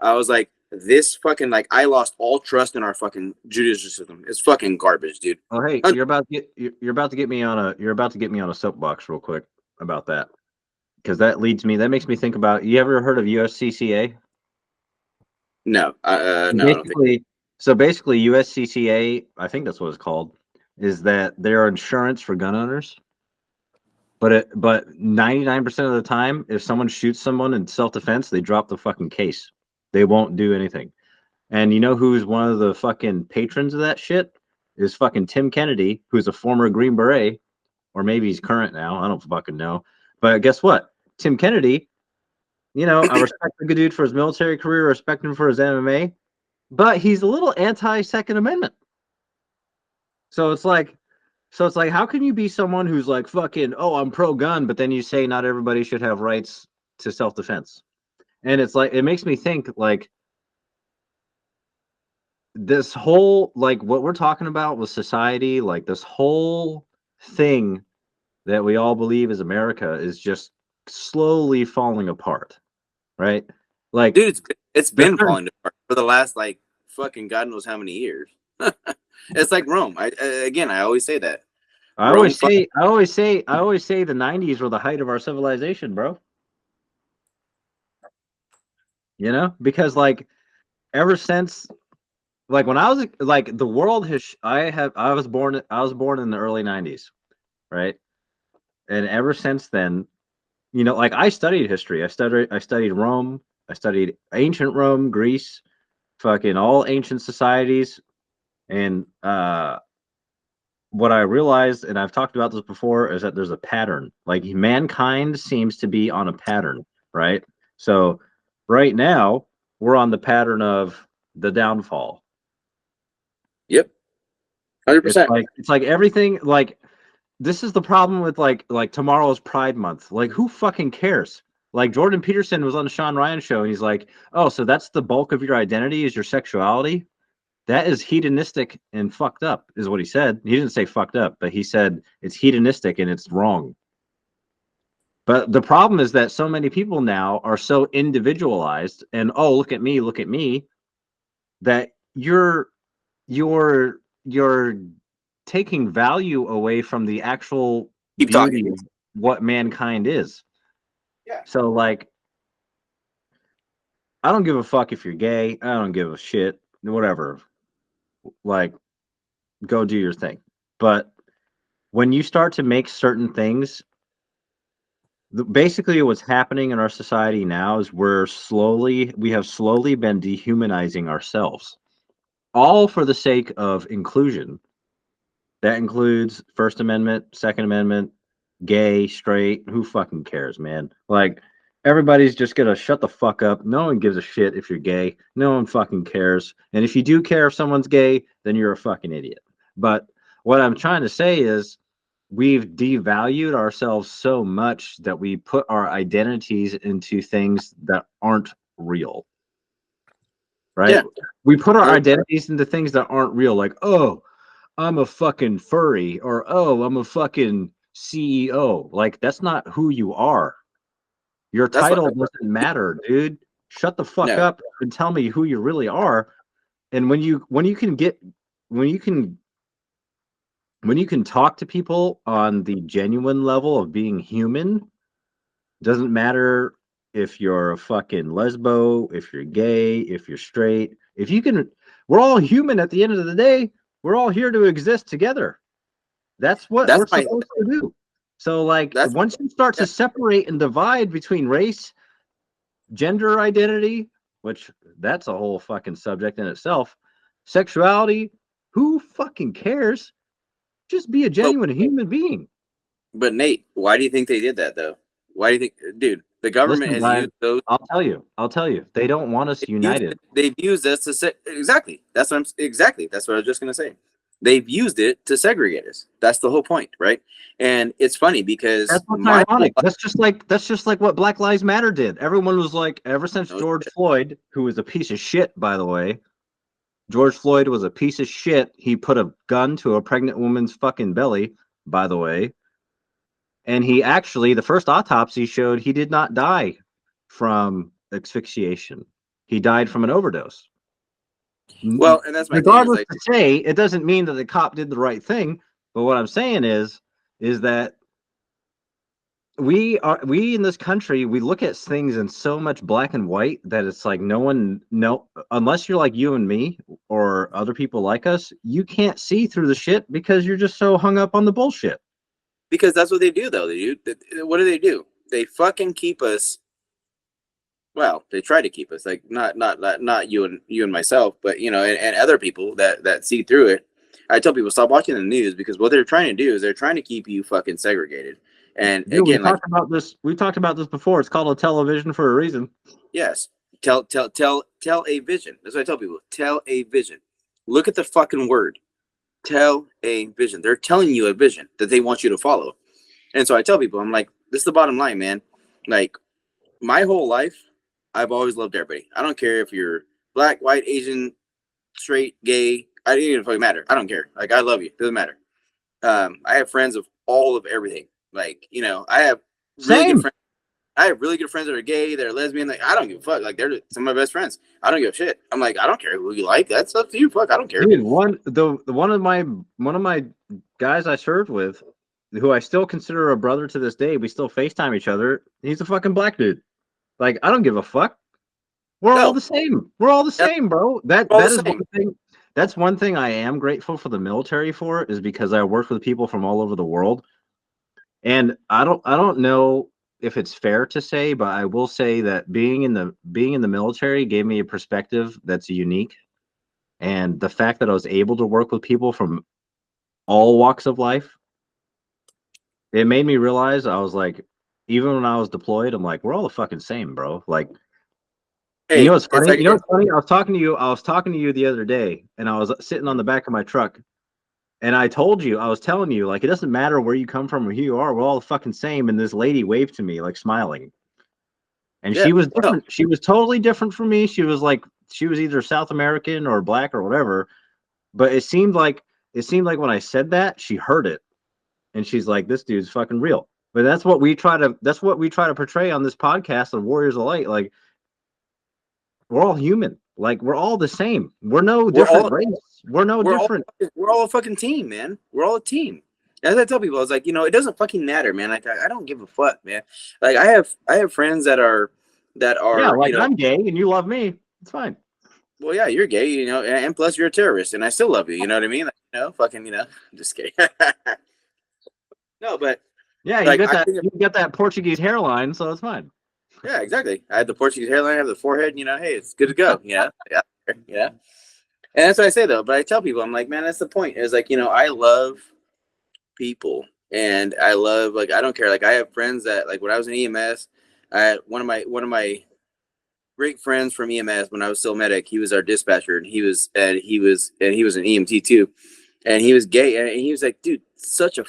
I was like, this fucking, like, I lost all trust in our fucking judicial system. It's fucking garbage, dude. Oh, hey, you're about to get me on a soapbox real quick about that. because that makes me think about. You ever heard of USCCA? No, no, I don't think. Basically, USCCA, I think that's what it's called, is that they're insurance for gun owners. But 99% of the time, if someone shoots someone in self-defense, they drop the fucking case. They won't do anything. And you know who's one of the fucking patrons of that shit? Is fucking Tim Kennedy, who's a former Green Beret, or maybe he's current now. I don't fucking know. But guess what? Tim Kennedy, I respect the good dude for his military career, respect him for his MMA, but he's a little anti-Second Amendment. So it's like, how can you be someone who's like fucking, oh, I'm pro-gun, but then you say not everybody should have rights to self-defense? And it's like, it makes me think like this whole, like what we're talking about with society, like this whole thing that we all believe is America is just slowly falling apart, right? Like, Dude, it's been falling apart for the last like fucking God knows how many years. It's like Rome. I always say that. I always say the 90s were the height of our civilization, bro. Because like ever since, like when I was like the world has I was born in the early 90s, right? And ever since then, like I studied history. I studied Rome. I studied ancient Rome, Greece, fucking all ancient societies. And what I realized, and I've talked about this before, is that there's a pattern. Like mankind seems to be on a pattern, right? So right now we're on the pattern of the downfall. Yep. 100%. It's like everything, like this is the problem with like tomorrow's Pride Month. Like who fucking cares? Like Jordan Peterson was on the Sean Ryan show and he's like, "Oh, so that's the bulk of your identity is your sexuality?" That is hedonistic and fucked up, is what he said. He didn't say fucked up, but he said it's hedonistic and it's wrong. But the problem is that so many people now are so individualized and look at me, that you're taking value away from the actual Keep beauty talking. of what mankind is. Yeah. So like I don't give a fuck if you're gay. I don't give a shit. Whatever. Like go do your thing. But when you start to make certain things, basically what's happening in our society now is we have slowly been dehumanizing ourselves, all for the sake of inclusion. That includes First Amendment, Second Amendment, gay, straight, who fucking cares, man? Like everybody's just gonna shut the fuck up. No one gives a shit if you're gay. No one fucking cares. And if you do care if someone's gay, then you're a fucking idiot. But what I'm trying to say is we've devalued ourselves so much that we put our identities into things that aren't real. Right? Yeah. We put our identities into things that aren't real, like, oh, I'm a fucking furry, or oh, I'm a fucking CEO. Like, that's not who you are. Your title doesn't matter, dude. Shut the fuck up and tell me who you really are. And when you can talk to people on the genuine level of being human, doesn't matter if you're a fucking lesbo, if you're gay, if you're straight, if you can, we're all human at the end of the day. We're all here to exist together. That's what we're supposed to do. So like once you start to separate and divide between race, gender identity, which that's a whole fucking subject in itself, sexuality, who fucking cares? Just be a genuine human being. But Nate, why do you think they did that though? Why do you think, dude, the government has used those? I'll tell you. They don't want us united. They've used this to say exactly. That's what I was just gonna say. They've used it to segregate us. That's the whole point, right? And it's funny because that's what's ironic. That's just like what Black Lives Matter did. Everyone was like, ever since George Floyd, who was a piece of shit, by the way, George Floyd was a piece of shit. He put a gun to a pregnant woman's fucking belly, by the way. And he actually, the first autopsy showed he did not die from asphyxiation. He died from an overdose. Well, and that's my regardless thing, to say, it doesn't mean that the cop did the right thing. But what I'm saying is that we in this country, we look at things in so much black and white that it's like unless you're like you and me or other people like us, you can't see through the shit because you're just so hung up on the bullshit. Because that's what they do, though. What do? They fucking keep us. Well, they try to keep us like not you and myself, but and other people that see through it. I tell people stop watching the news because what they're trying to do is they're trying to keep you fucking segregated. And Dude, we again, like talked about this. We talked about this before. It's called a television for a reason. yes, tell a vision. That's what I tell people. Tell a vision. Look at the fucking word. Tell a vision. They're telling you a vision that they want you to follow. And so I tell people, I'm like, this is the bottom line, man. Like my whole life, I've always loved everybody. I don't care if you're black, white, Asian, straight, gay. I didn't even fucking matter. I don't care. Like I love you. Doesn't matter. I have friends of all of everything. Like I have really good Same. friends. I have really good friends that are gay, that are lesbian. Like I don't give a fuck. Like they're some of my best friends. I don't give a shit. I'm like I don't care who you like. That's up to you. Fuck. I don't care. Dude, one of my guys I served with, who I still consider a brother to this day, we still FaceTime each other. He's a fucking black dude. Like I don't give a fuck. We're all the same. We're all the same, bro. That is one thing. That's one thing I am grateful for the military for, is because I work with people from all over the world. And I don't know if it's fair to say, but I will say that being in the military gave me a perspective that's unique. And the fact that I was able to work with people from all walks of life, it made me realize, I was like, even when I was deployed, I'm like, we're all the fucking same, bro. Like, and you know what's funny? What's funny? I was talking to you the other day, and I was sitting on the back of my truck, and I was telling you, like, it doesn't matter where you come from or who you are, we're all the fucking same. And this lady waved to me, like, smiling. And she was different. She was totally different from me. She was either South American or black or whatever. But it seemed like when I said that, she heard it. And she's like, this dude's fucking real. But that's what we try to portray on this podcast of Warriors of Light. Like, we're all human. Like, we're all the same. We're no different race. We're no different. We're all a fucking team, man. We're all a team. As I tell people, I was like, it doesn't fucking matter, man. Like, I don't give a fuck, man. Like, I have friends that are yeah, like I'm gay and you love me. It's fine. Well, yeah, you're gay, and plus you're a terrorist, and I still love you. You know what I mean? Like, fucking, just gay. No, but yeah, you got that Portuguese hairline, so it's fine. Yeah, exactly. I have the Portuguese hairline, I have the forehead. Hey, it's good to go. Yeah. And that's what I say though. But I tell people, I'm like, man, that's the point. Is like, I love people, and I love, like, I don't care. Like, I have friends that, like, when I was in EMS, I had one of my great friends from EMS when I was still medic. He was our dispatcher, and he was an EMT too, and he was gay, and he was like, dude, such a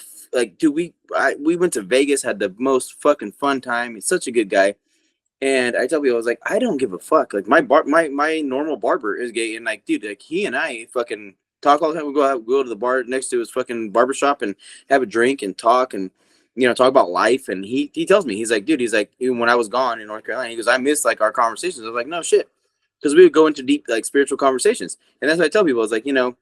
dude. We went to Vegas, had the most fucking fun time. He's such a good guy. And I tell people, I was like, I don't give a fuck. Like my normal barber is gay, and like, dude, like he and I fucking talk all the time. We go to the bar next to his fucking barbershop and have a drink and talk and talk about life. And he tells me, he's like, dude, he's like, even when I was gone in North Carolina, he goes, I miss like our conversations. I was like, no shit, because we would go into deep like spiritual conversations. And that's what I tell people. I was like, it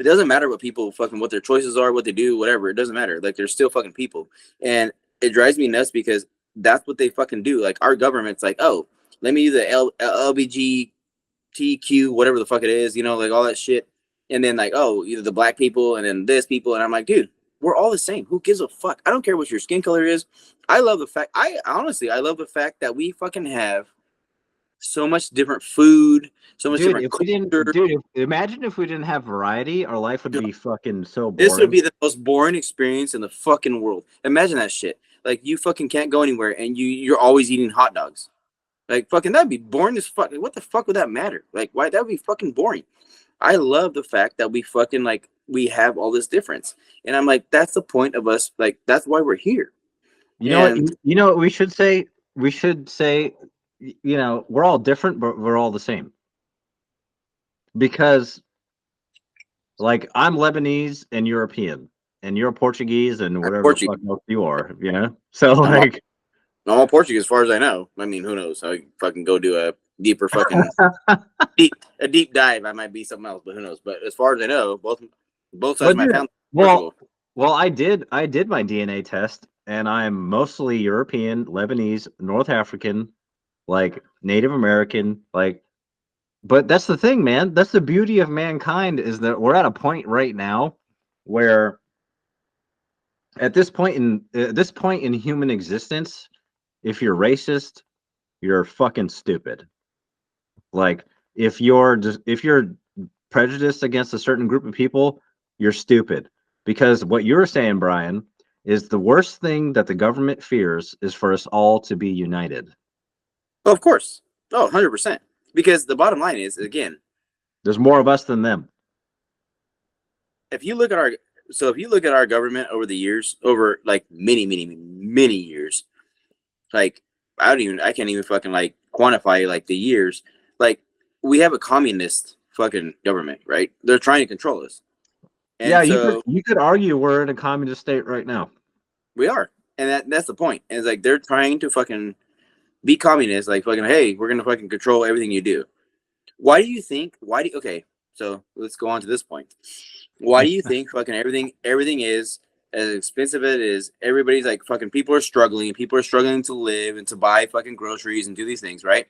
doesn't matter what people fucking what their choices are, what they do, whatever. It doesn't matter. Like they're still fucking people, and it drives me nuts because that's what they fucking do. Like our government's like, oh, let me do the LBGTQ, whatever the fuck it is, like all that shit. And then like, oh, either the black people and then this people. And I'm like, dude, we're all the same. Who gives a fuck? I don't care what your skin color is. I love the fact, I love the fact that we fucking have so much different food, so much different culture. Imagine if we didn't have variety, our life would be fucking so boring. This would be the most boring experience in the fucking world. Imagine that shit. Like you fucking can't go anywhere and you're always eating hot dogs. Like fucking that'd be boring as fuck. Like, what the fuck would that matter? Like why that would be fucking boring. I love the fact that we fucking like we have all this difference. And I'm like, that's the point of us, like that's why we're here. You know what we should say? We should say, we're all different, but we're all the same. Because like I'm Lebanese and European. And you're Portuguese and whatever the fuck else you are, So like, I'm all Portuguese as far as I know. I mean, who knows? I fucking go do a deeper fucking deep dive. I might be something else, but who knows? But as far as I know, both sides of my family. Well, I did my DNA test, and I'm mostly European, Lebanese, North African, like Native American, like. But that's the thing, man. That's the beauty of mankind is that we're at a point right now where at this point in human existence, if you're racist, you're fucking stupid. Like if you're prejudiced against a certain group of people, you're stupid. Because what you're saying, Brian, is the worst thing that the government fears is for us all to be united. Oh, of course. Oh, 100%. Because the bottom line is, again, There's more of us than them. if you look at our government over the years, over like many years, like I can't even fucking like quantify like the years. Like we have a communist fucking government, right? They're trying to control us. Yeah, And so you could argue we're in a communist state right now. we are. And that's the point. And it's like they're trying to fucking be communist, like fucking, hey, we're gonna fucking control everything you do. Okay, so let's go on to this point. Why do you think fucking everything is as expensive as it is? Everybody's like fucking people are struggling to live and to buy fucking groceries and do these things, right?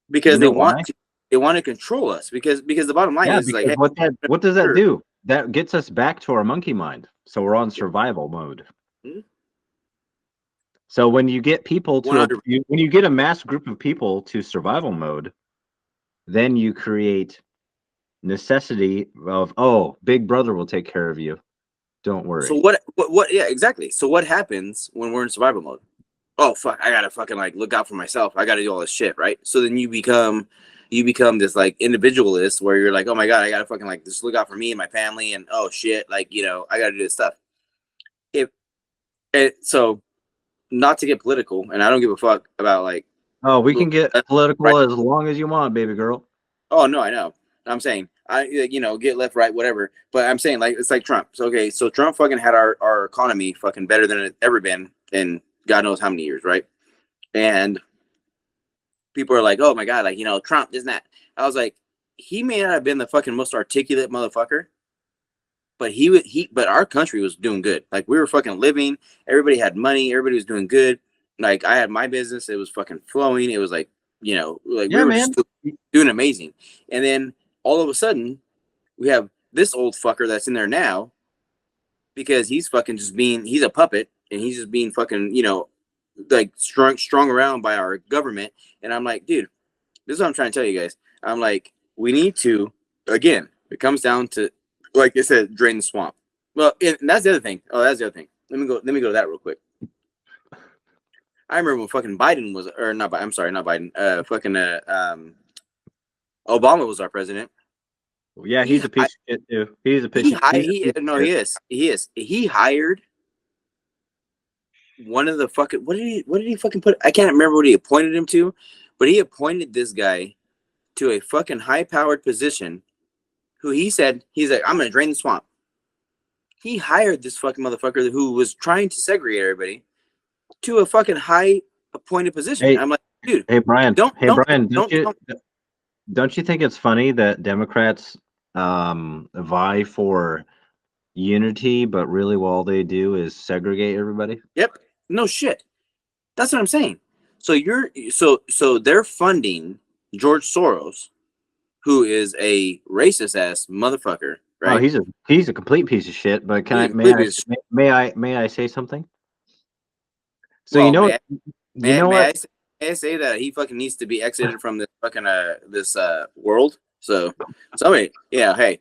You Because know why? they want to control us because the bottom line Yeah, is like, because hey, what does that sure. do? That gets us back to our monkey mind. So we're on survival mode. Hmm? So when you get people to 100. when you get a mass group of people to survival mode, then you create necessity of, oh, big brother will take care of you. Don't So worry. what yeah, exactly. So what happens when we're in survival mode? Oh fuck, I gotta fucking like look out for myself. I gotta do all this shit, right? So then you become this like individualist where you're like, oh my god, I gotta fucking like just look out for me and my family, and oh shit, like I gotta do this stuff. If so, not to get political, and I don't give a fuck about like, Oh, we can get right? political as long as you want, baby girl. Oh no, I know. I'm saying get left, right, whatever. But I'm saying like it's like Trump. So okay, so Trump fucking had our economy fucking better than it's ever been in God knows how many years, right? And people are like, oh my god, like Trump, isn't that? I was like, he may not have been the fucking most articulate motherfucker, but but our country was doing good. Like we were fucking living. Everybody had money. Everybody was doing good. Like I had my business. It was fucking flowing. It was like like we Yeah, were man. just doing amazing. And then all of a sudden, we have this old fucker that's in there now because he's fucking he's a puppet and he's just being fucking like strung around by our government. And I'm like, dude, this is what I'm trying to tell you guys. I'm like, we need to, again, it comes down to, like I said, drain the swamp. Well, and that's the other thing. Oh, that's the other thing. Let me go to that real quick. I remember when fucking Biden was, or not, I'm sorry, not Biden. Obama was our president. Yeah, He he's a piece of shit too. He's a piece of he hired one of the fucking what did he fucking put? I can't remember what he appointed him to, but he appointed this guy to a fucking high powered position who he's like, I'm gonna drain the swamp. He hired this fucking motherfucker who was trying to segregate everybody to a fucking high appointed position. Hey, I'm like, dude, hey Brian. don't Hey don't Brian, don't, don't don't you think it's funny that Democrats vie for unity, but really all they do is segregate everybody? Yep. No shit. That's what I'm saying. So they're funding George Soros, who is a racist ass motherfucker, Oh, right? he's a complete piece of shit. But He's a complete piece of shit. may I say something? So Well, you know what? may I say that he fucking needs to be exited from this fucking this world. So wait, yeah, hey,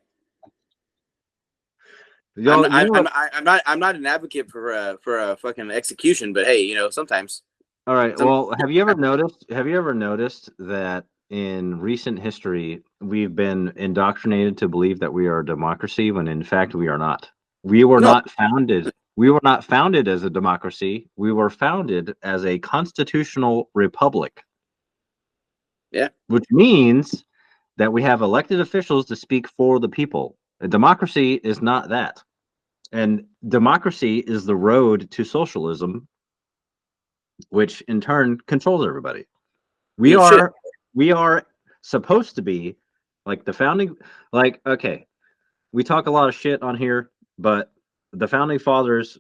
You know what? I'm not an advocate for a fucking execution, but hey, sometimes All right. some Well, have you ever noticed that in recent history we've been indoctrinated to believe that we are a democracy when in fact we are not. We were no, not founded. We were not founded as a democracy. We were founded as a constitutional republic, yeah, which means that we have elected officials to speak for the people. A democracy is not that. And democracy is the road to socialism, which in turn controls everybody. We no shit. are we are supposed to be like the founding, like, okay, we talk a lot of shit on here, but the founding fathers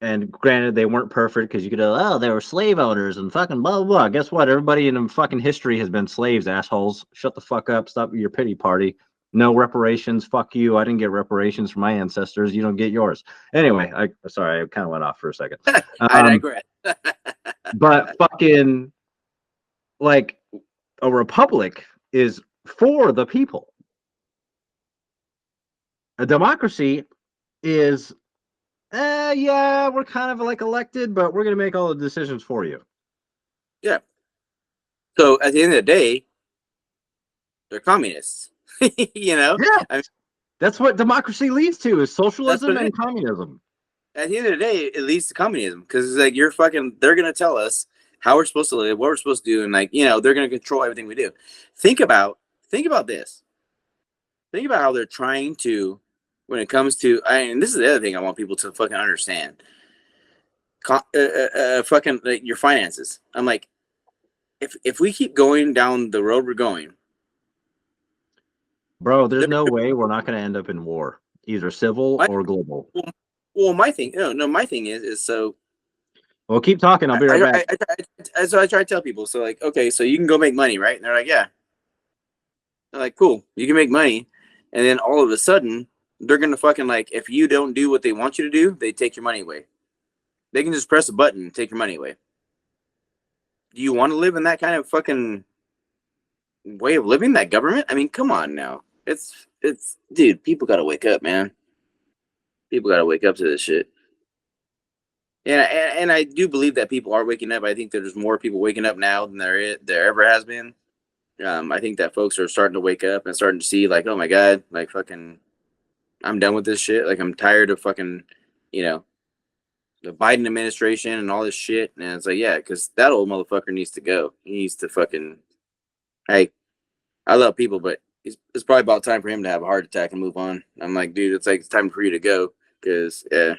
And granted, they weren't perfect because you could, they were slave owners and fucking blah, blah, blah. Guess what? Everybody in fucking history has been slaves, assholes. Shut the fuck up. Stop your pity party. No reparations. Fuck you. I didn't get reparations from my ancestors. You don't get yours. Anyway, sorry, I kind of went off for a second. I digress. But fucking, like, a republic is for the people. A democracy is, yeah, we're kind of like elected, but we're going to make all the decisions for you. Yeah. So at the end of the day, they're communists. You know? Yeah. I mean, That's what democracy leads to, is that's socialism what it and is. communism. At the end of the day, it leads to communism because it's like they're gonna tell us how we're supposed to live, what we're supposed to do, and like, you know, they're gonna control everything we do. Think about this. Think about how they're trying to, when it comes to, and this is the other thing I want people to fucking understand. Fucking like your finances. I'm like, if we keep going down the road we're going, Bro, there's no way we're not going to end up in war, either civil my, or global. well, my thing, no, my thing is so. Well, keep talking. I'll be right back. So I try to tell people, so like, okay, so you can go make money, right? And they're like, yeah. They're like, cool, you can make money, and then all of a sudden, they're gonna fucking like, if you don't do what they want you to do, they take your money away. They can just press a button and take your money away. Do you want to live in that kind of fucking way of living? That government? I mean, come on now. It's dude. People gotta wake up, man. People gotta wake up to this shit. And I do believe that people are waking up. I think that there's more people waking up now than there ever has been. I think that folks are starting to wake up and starting to see like, oh my god, like fucking, I'm done with this shit. Like I'm tired of fucking, you know, the Biden administration and all this shit. And it's like, yeah, because that old motherfucker needs to go. He needs to fucking. Hey, I love people, but it's probably about time for him to have a heart attack and move on. I'm like, dude, it's like it's time for you to go because yeah.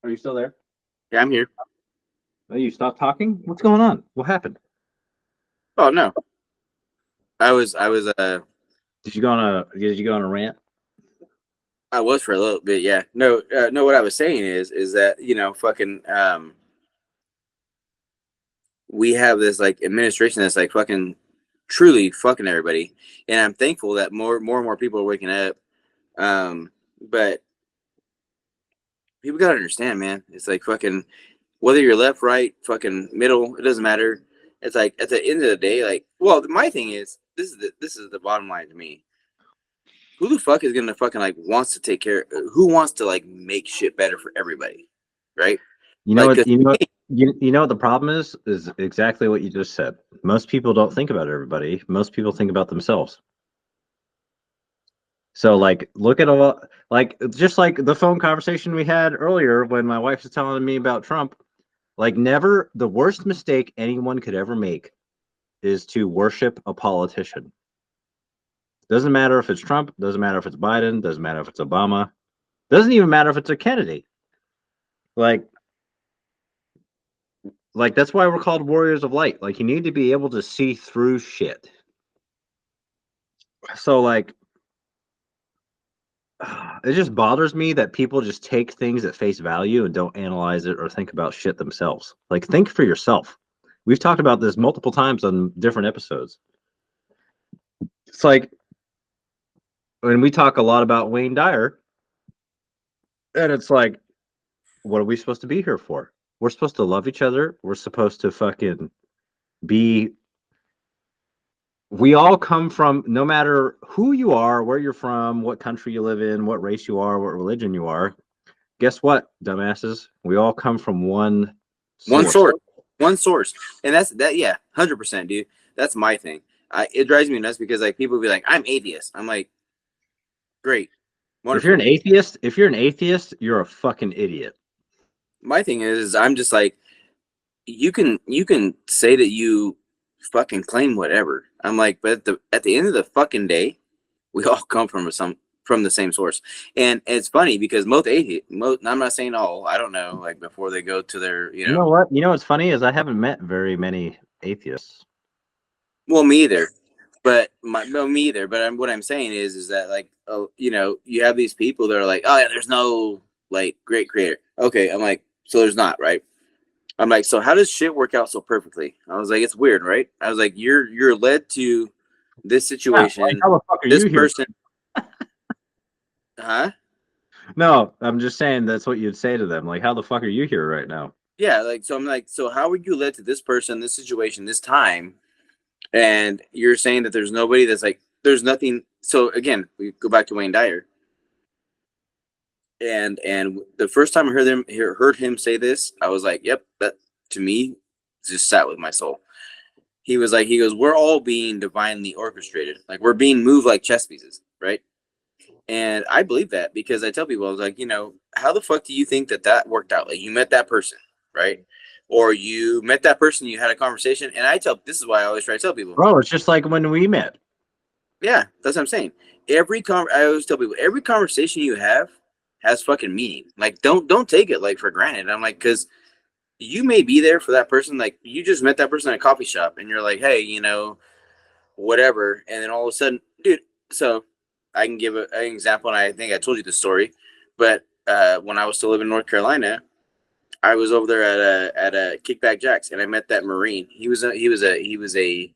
Are you still there? Yeah, I'm here. Oh, you stopped talking? What's going on? What happened? Oh no, I was Did you go on a rant? I was for a little bit, yeah. No, no. What I was saying is that fucking we have this like administration that's like fucking truly fucking everybody, and I'm thankful that more and more people are waking up. But people gotta understand, man. It's like fucking whether you're left, right, fucking middle, it doesn't matter. It's like at the end of the day, like, well, my thing is this is the bottom line to me. Who the fuck is gonna fucking like wants to take care? Who wants to like make shit better for everybody, right? You know Like, what? You know what the problem is exactly what you just said. Most people don't think about everybody. Most people think about themselves. So like look at all like just like the phone conversation we had earlier when my wife was telling me about Trump, like never the worst mistake anyone could ever make is to worship a politician. Doesn't matter if it's Trump, doesn't matter if it's Biden, doesn't matter if it's Obama, doesn't even matter if it's a Kennedy. Like that's why we're called warriors of light. Like you need to be able to see through shit. So like it just bothers me that people just take things at face value and don't analyze it or think about shit themselves. Like think for yourself. We've talked about this multiple times on different episodes. It's like when we talk a lot about Wayne Dyer, and it's like, what are we supposed to be here for? We're supposed to love each other. We're supposed to fucking be we all come from, no matter who you are, where you're from, what country you live in, what race you are, what religion you are. Guess what, dumbasses? We all come from one One source. source, one source, and that's that. Yeah, 100%, dude. That's my thing. It drives me nuts because like people be like, "I'm atheist." I'm like, great, If you're wonderful. an atheist, you're a fucking idiot. My thing is I'm just like, you can say that you fucking claim whatever. I'm like, but at the end of the fucking day, we all come from the same source. And it's funny because I'm not saying all, I don't know, like before they go to their, You know what? You know what's funny is I haven't met very many atheists. well, me either. Me either. But what I'm saying is that like, you have these people that are like, oh yeah, there's no like great creator. Okay, I'm like, so there's not, right? I'm like, so how does shit work out so perfectly? I was like, it's weird, right? I was like, you're led to this Yeah, like, situation, how the fuck are this you here? person, huh? No, I'm just saying that's what you'd say to them. Like, how the fuck are you here right now? Yeah, like so I'm like, so how were you led to this person, this situation, this time? And you're saying that there's nobody that's like, there's nothing. So again, we go back to Wayne Dyer. And the first time I heard him say this, I was like, yep, that to me just sat with my soul. He goes, we're all being divinely orchestrated. Like we're being moved like chess pieces, right? And I believe that because I tell people, I was like, how the fuck do you think that worked out? Like you met that person, right? Or you met that person, you had a conversation. And this is why I always try to tell people, Bro, it's just like when we met. yeah, that's what I'm saying. I always tell people, every conversation you have has fucking meaning. Like, don't take it like for granted. I'm like, because you may be there for that person. Like, you just met that person at a coffee shop, and you're like, hey, whatever. And then all of a sudden, dude. So I can give an example, and I think I told you the story. But when I was still living in North Carolina, I was over there at a Kickback Jacks, and I met that Marine. He was a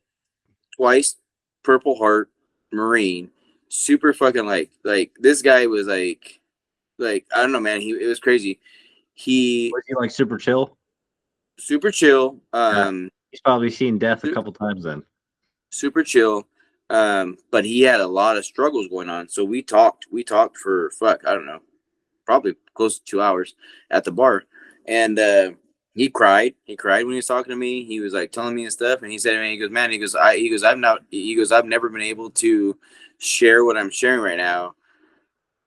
twice Purple Heart Marine, super fucking like this guy was like I don't know, man. It was crazy. He Was he like super chill? super chill, Yeah. He's probably seen death a couple times then. super chill, but he had a lot of struggles going on. So we talked for fuck, I don't know, probably close to 2 hours at the bar, and he cried. He cried when he was talking to me. He was like telling me and stuff, and he said, "Man, he goes, man, I've never been able to share what I'm sharing right now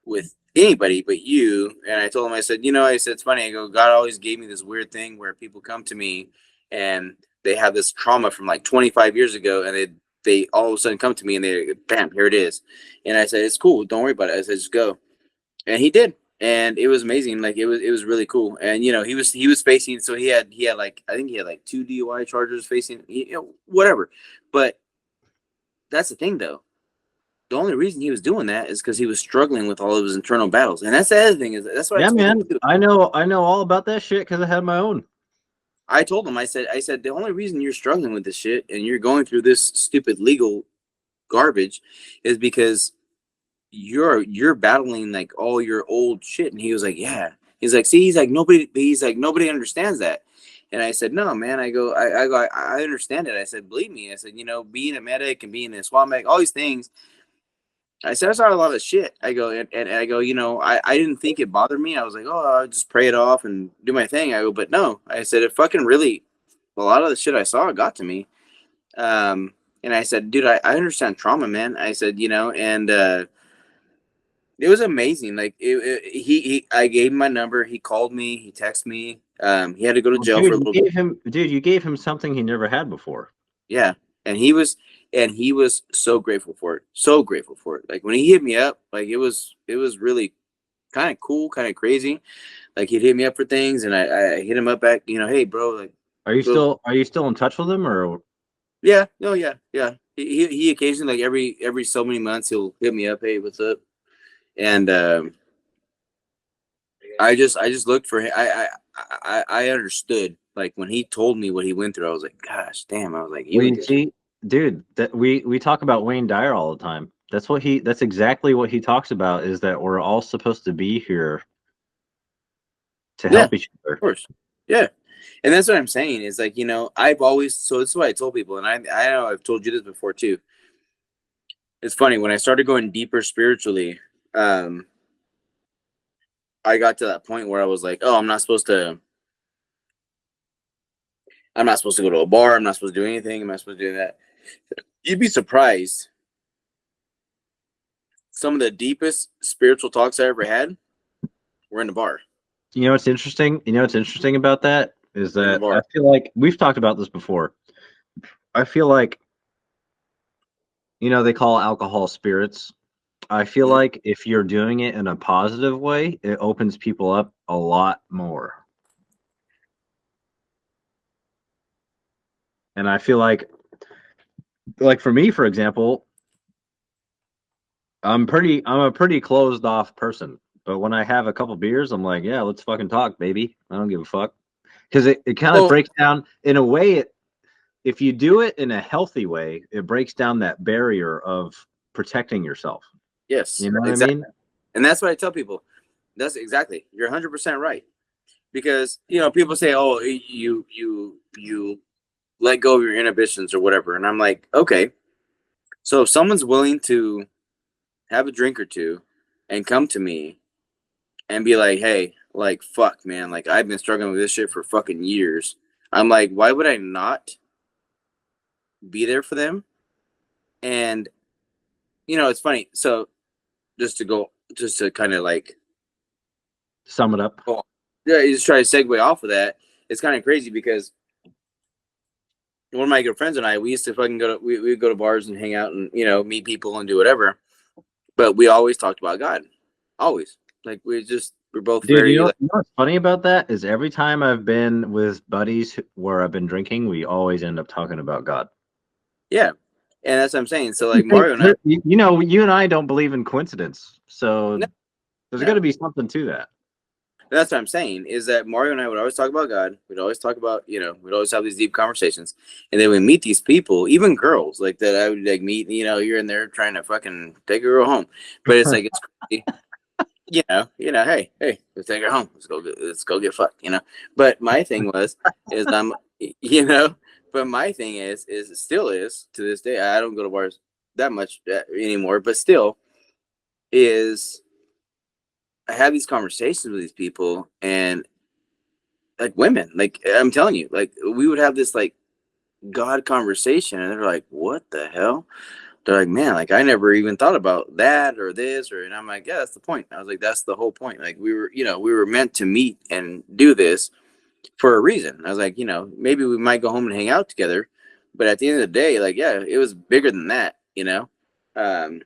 with anybody but you." And I told him, I said, I said, it's funny. I go, God always gave me this weird thing where people come to me and they have this trauma from like 25 years ago, and they all of a sudden come to me and they, bam, here it is. And I said, it's cool. Don't worry about it. I said, just go. And he did. And it was amazing. Like it was really cool. And he was facing, so he had like, I think he had like 2 DUI charges facing, whatever. But that's the thing though. The only reason he was doing that is because he was struggling with all of his internal battles. And that's the other thing, is that's what I Yeah, told him man. too. I know all about that shit because I had my own. I told him, I said, the only reason you're struggling with this shit and you're going through this stupid legal garbage is because you're battling like all your old shit. And he was like, yeah. He's like, see, nobody understands that. And I said, no, man. I understand it. I said, believe me. I said, being a medic and being a SWAT medic, all these things. I said, I saw a lot of shit. I go, and I go, I didn't think it bothered me. I was like, oh, I'll just pray it off and do my thing. I go, but no. I said, it fucking really, a lot of the shit I saw got to me. And I said, dude, I understand trauma, man. I said, and it was amazing. Like I gave him my number. He called me. He texted me. He had to go to Well, jail for a little bit. You gave him something he never had before. Yeah, and he was so grateful for it. So grateful for it. Like when he hit me up, like it was really kind of cool, kind of crazy. Like he'd hit me up for things, and I hit him up back. Hey, bro. Like, Are you bro, still in touch with him or? yeah, no, yeah, yeah. He occasionally, like every so many months, he'll hit me up. Hey, what's up? And I just looked for him. I understood. Like when he told me what he went through, I was like, gosh, damn. I was like, you Well, went you through. see, dude, that we talk about Wayne Dyer all the time. That's exactly what he talks about, is that we're all supposed to be here to Yeah, help each of other. course. Yeah. And that's what I'm saying is like, I've always, so this is what I told people. And I know I've told you this before too. it's funny when I started going deeper spiritually. I got to that point where I was like, oh, I'm not supposed to go to a bar. I'm not supposed to do anything. I'm not supposed to do that. You'd be surprised. Some of the deepest spiritual talks I ever had were in the bar. You know what's interesting? You know what's interesting about that is In the that I bar. feel like we've talked about this before. I feel like, they call alcohol spirits. I feel Mhm. like if you're doing it in a positive way, it opens people up a lot more. And I feel like for me, for example, I'm a pretty closed off person. But when I have a couple beers, I'm like, yeah, let's fucking talk, baby. I don't give a fuck. Because it kind of Well, breaks down in a way. If you do it in a healthy way, it breaks down that barrier of protecting yourself. yes, You know what I exactly. mean? And that's what I tell people. That's exactly. You're 100% right. Because people say, "Oh, you let go of your inhibitions or whatever," and I'm like, okay. So if someone's willing to have a drink or two and come to me and be like, hey, like, fuck, man, like, I've been struggling with this shit for fucking years. I'm like, why would I not be there for them? And, it's funny. So just to kind of like, Sum it up. well, yeah, you just try to segue off of that. It's kind of crazy because one of my good friends and I, we used to fucking we would go to bars and hang out and, meet people and do whatever. But we always talked about God. Always. Like, we're both Dude, very, like, you know what's funny about that is every time I've been with buddies where I've been drinking, we always end up talking about God. yeah. And that's what I'm saying. So, like, Mario and I, You and I don't believe in coincidence. So no, there's got to no. be something to that. That's what I'm saying is that Mario and I would always talk about God. We'd always talk about, we'd always have these deep conversations. And then we meet these people, even girls like that I would like meet, you're in there trying to fucking take a girl home. But it's like, it's crazy. Hey, let's take her home. Let's go get fucked, But my thing is you know, but my thing is still is to this day, I don't go to bars that much anymore, but still is I have these conversations with these people and like women, like I'm telling you, like we would have this like God conversation and they're like, what the hell? They're like, man, like I never even thought about that or this and I'm like, yeah, that's the point. I was like, that's the whole point. Like we were meant to meet and do this for a reason. I was like, maybe we might go home and hang out together, but at the end of the day, like, yeah, it was bigger than that. Um,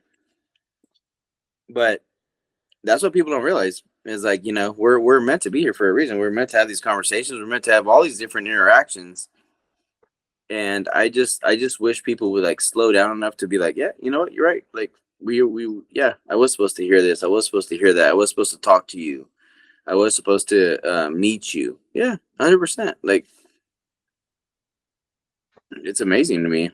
but that's what people don't realize is like, we're meant to be here for a reason. We're meant to have these conversations. We're meant to have all these different interactions. And I just wish people would like slow down enough to be like, yeah, you know what, you're right. Like yeah, I was supposed to hear this. I was supposed to hear that. I was supposed to talk to you. I was supposed to meet you. Yeah, 100%. Like it's amazing to me.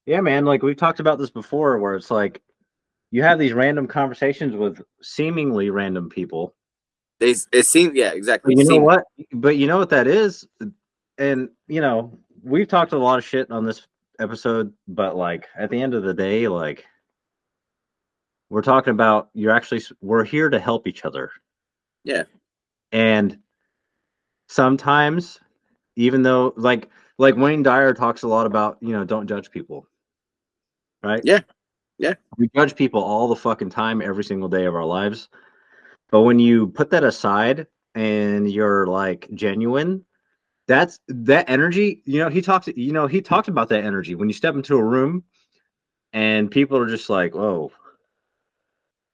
Yeah, man. Like we've talked about this before, where it's like you have these random conversations with seemingly random people. It seems, yeah, exactly. But It you know seems, what? But you know what that is? And we've talked a lot of shit on this episode, but like at the end of the day, like we're talking about we're here to help each other. yeah, And sometimes, even though like Wayne Dyer talks a lot about, don't judge people, right? yeah, yeah, We judge people all the fucking time, every single day of our lives. But when you put that aside and you're like genuine, that's that energy. He talked about that energy when you step into a room and people are just like, "Whoa,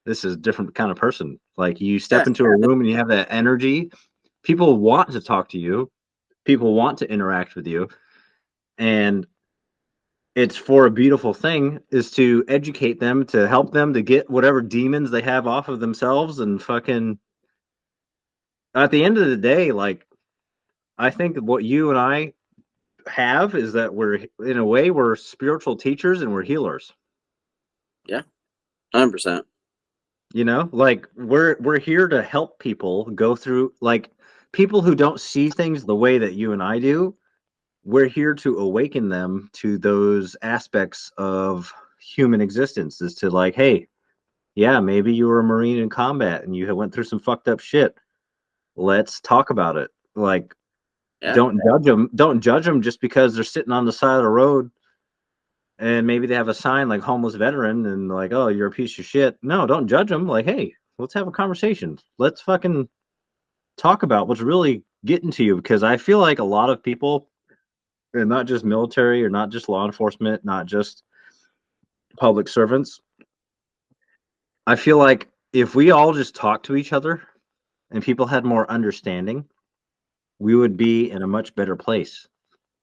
this is a different kind of person." Like you step yeah, into a room and you have that energy. People want to talk to you. People want to interact with you, and it's for a beautiful thing is to educate them, to help them to get whatever demons they have off of themselves and fucking at the end of the day, like I think what you and I have is that we're in a way we're spiritual teachers and we're healers. yeah, 100%. Like we're here to help people go through like people who don't see things the way that you and I do. we're here to awaken them to those aspects of human existence. Is to like, hey, yeah, maybe you were a Marine in combat and you went through some fucked up shit. Let's talk about it. Like, Yeah. don't judge them. Don't judge them just because they're sitting on the side of the road and maybe they have a sign like homeless veteran and like, oh, you're a piece of shit. No, don't judge them. Like, hey, let's have a conversation. Let's fucking talk about what's really getting to you, because I feel like a lot of people, and not just military or not just law enforcement, not just public servants, I feel like if we all just talk to each other and people had more understanding, we would be in a much better place.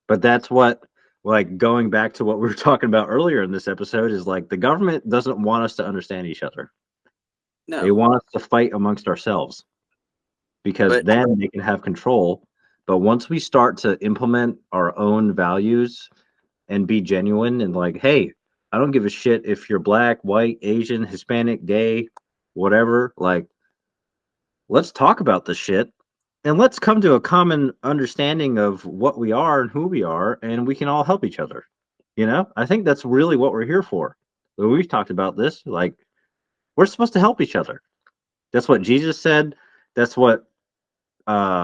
But that's what, like, going back to what we were talking about earlier in this episode, is like the government doesn't want us to understand each other. They No, want us to fight amongst ourselves because but then they can have control. But once we start to implement our own values and be genuine and like, hey, I don't give a shit if you're black, white, Asian, Hispanic, gay, whatever. Like, let's talk about this shit and let's come to a common understanding of what we are and who we are, and we can all help each other. You know, I think that's really what we're here for. We've talked about this. Like, we're supposed to help each other. That's what Jesus said. That's what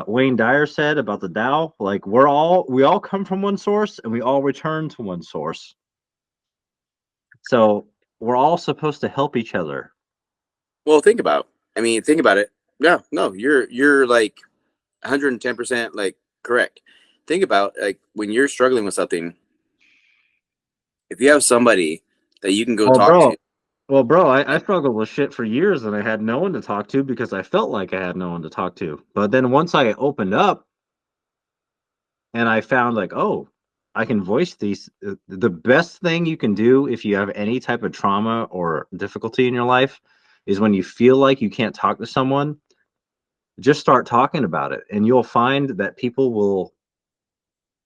Wayne Dyer said about the Tao. Like, we all come from one source and we all return to one source. So we're all supposed to help each other. well, think about. I mean, think about it. No, you're like 110% like correct. Think about like when you're struggling with something. If you have somebody that you can go Well, talk to, bro, I struggled with shit for years and I had no one to talk to because I felt like I had no one to talk to. But then once I opened up and I found like, oh, I can voice these. The best thing you can do if you have any type of trauma or difficulty in your life is when you feel like you can't talk to someone, just start talking about it. And you'll find that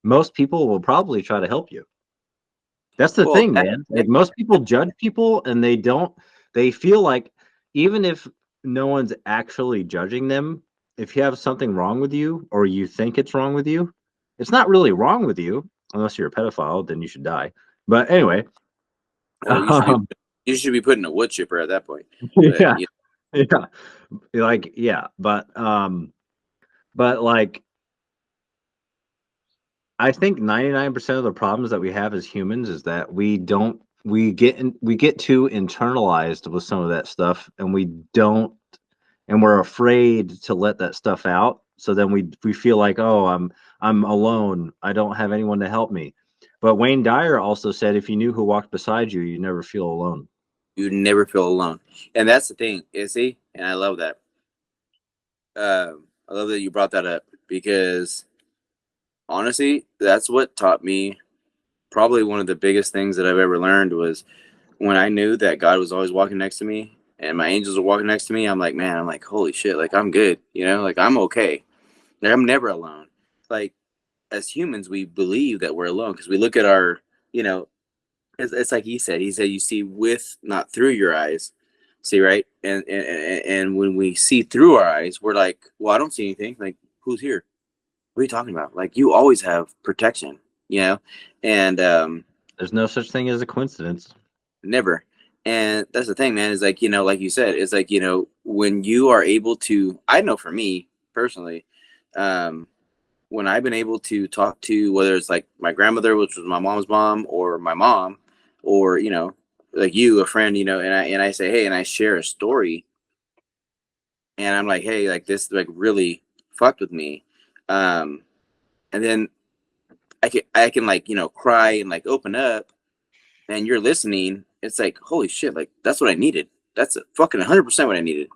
most people will probably try to help you. That's the well, thing, man. Like, most people judge people and they feel like even if no one's actually judging them, if you have something wrong with you or you think it's wrong with you, it's not really wrong with you unless you're a pedophile, then you should die. But anyway, well, um, you should be put in a wood chipper at that point. But yeah, you yeah, like, yeah, but like, I think 99% of the problems that we have as humans is that we get too internalized with some of that stuff, and we don't, and we're afraid to let that stuff out. So then we feel like, oh, I'm alone. I don't have anyone to help me. But Wayne Dyer also said, if you knew who walked beside you, you never feel alone. you never feel alone, and that's the thing. You see, and I love that. I love that you brought that up because honestly, that's what taught me. Probably one of the biggest things that I've ever learned was when I knew that God was always walking next to me and my angels were walking next to me. I'm like, man, I'm like, holy shit, like I'm good, like I'm okay. Like, I'm never alone. Like as humans, we believe that we're alone because we look at our, you know, it's like he said, you see with, not through your eyes. See, right? And when we see through our eyes, we're like, well, I don't see anything. Like, who's here? What are you talking about? Like, you always have protection, you know? And There's no such thing as a coincidence. never. And that's the thing, man, is like, like you said, it's like, when you are able to, I know for me personally, um, when I've been able to talk to, whether it's like my grandmother, which was my mom's mom, or my mom, or like you, a friend, and I say, hey, and I share a story, and I'm like, hey, like this, like really fucked with me, and then I can like cry and like open up, and you're listening. It's like, holy shit, like that's what I needed. That's fucking 100% what I needed,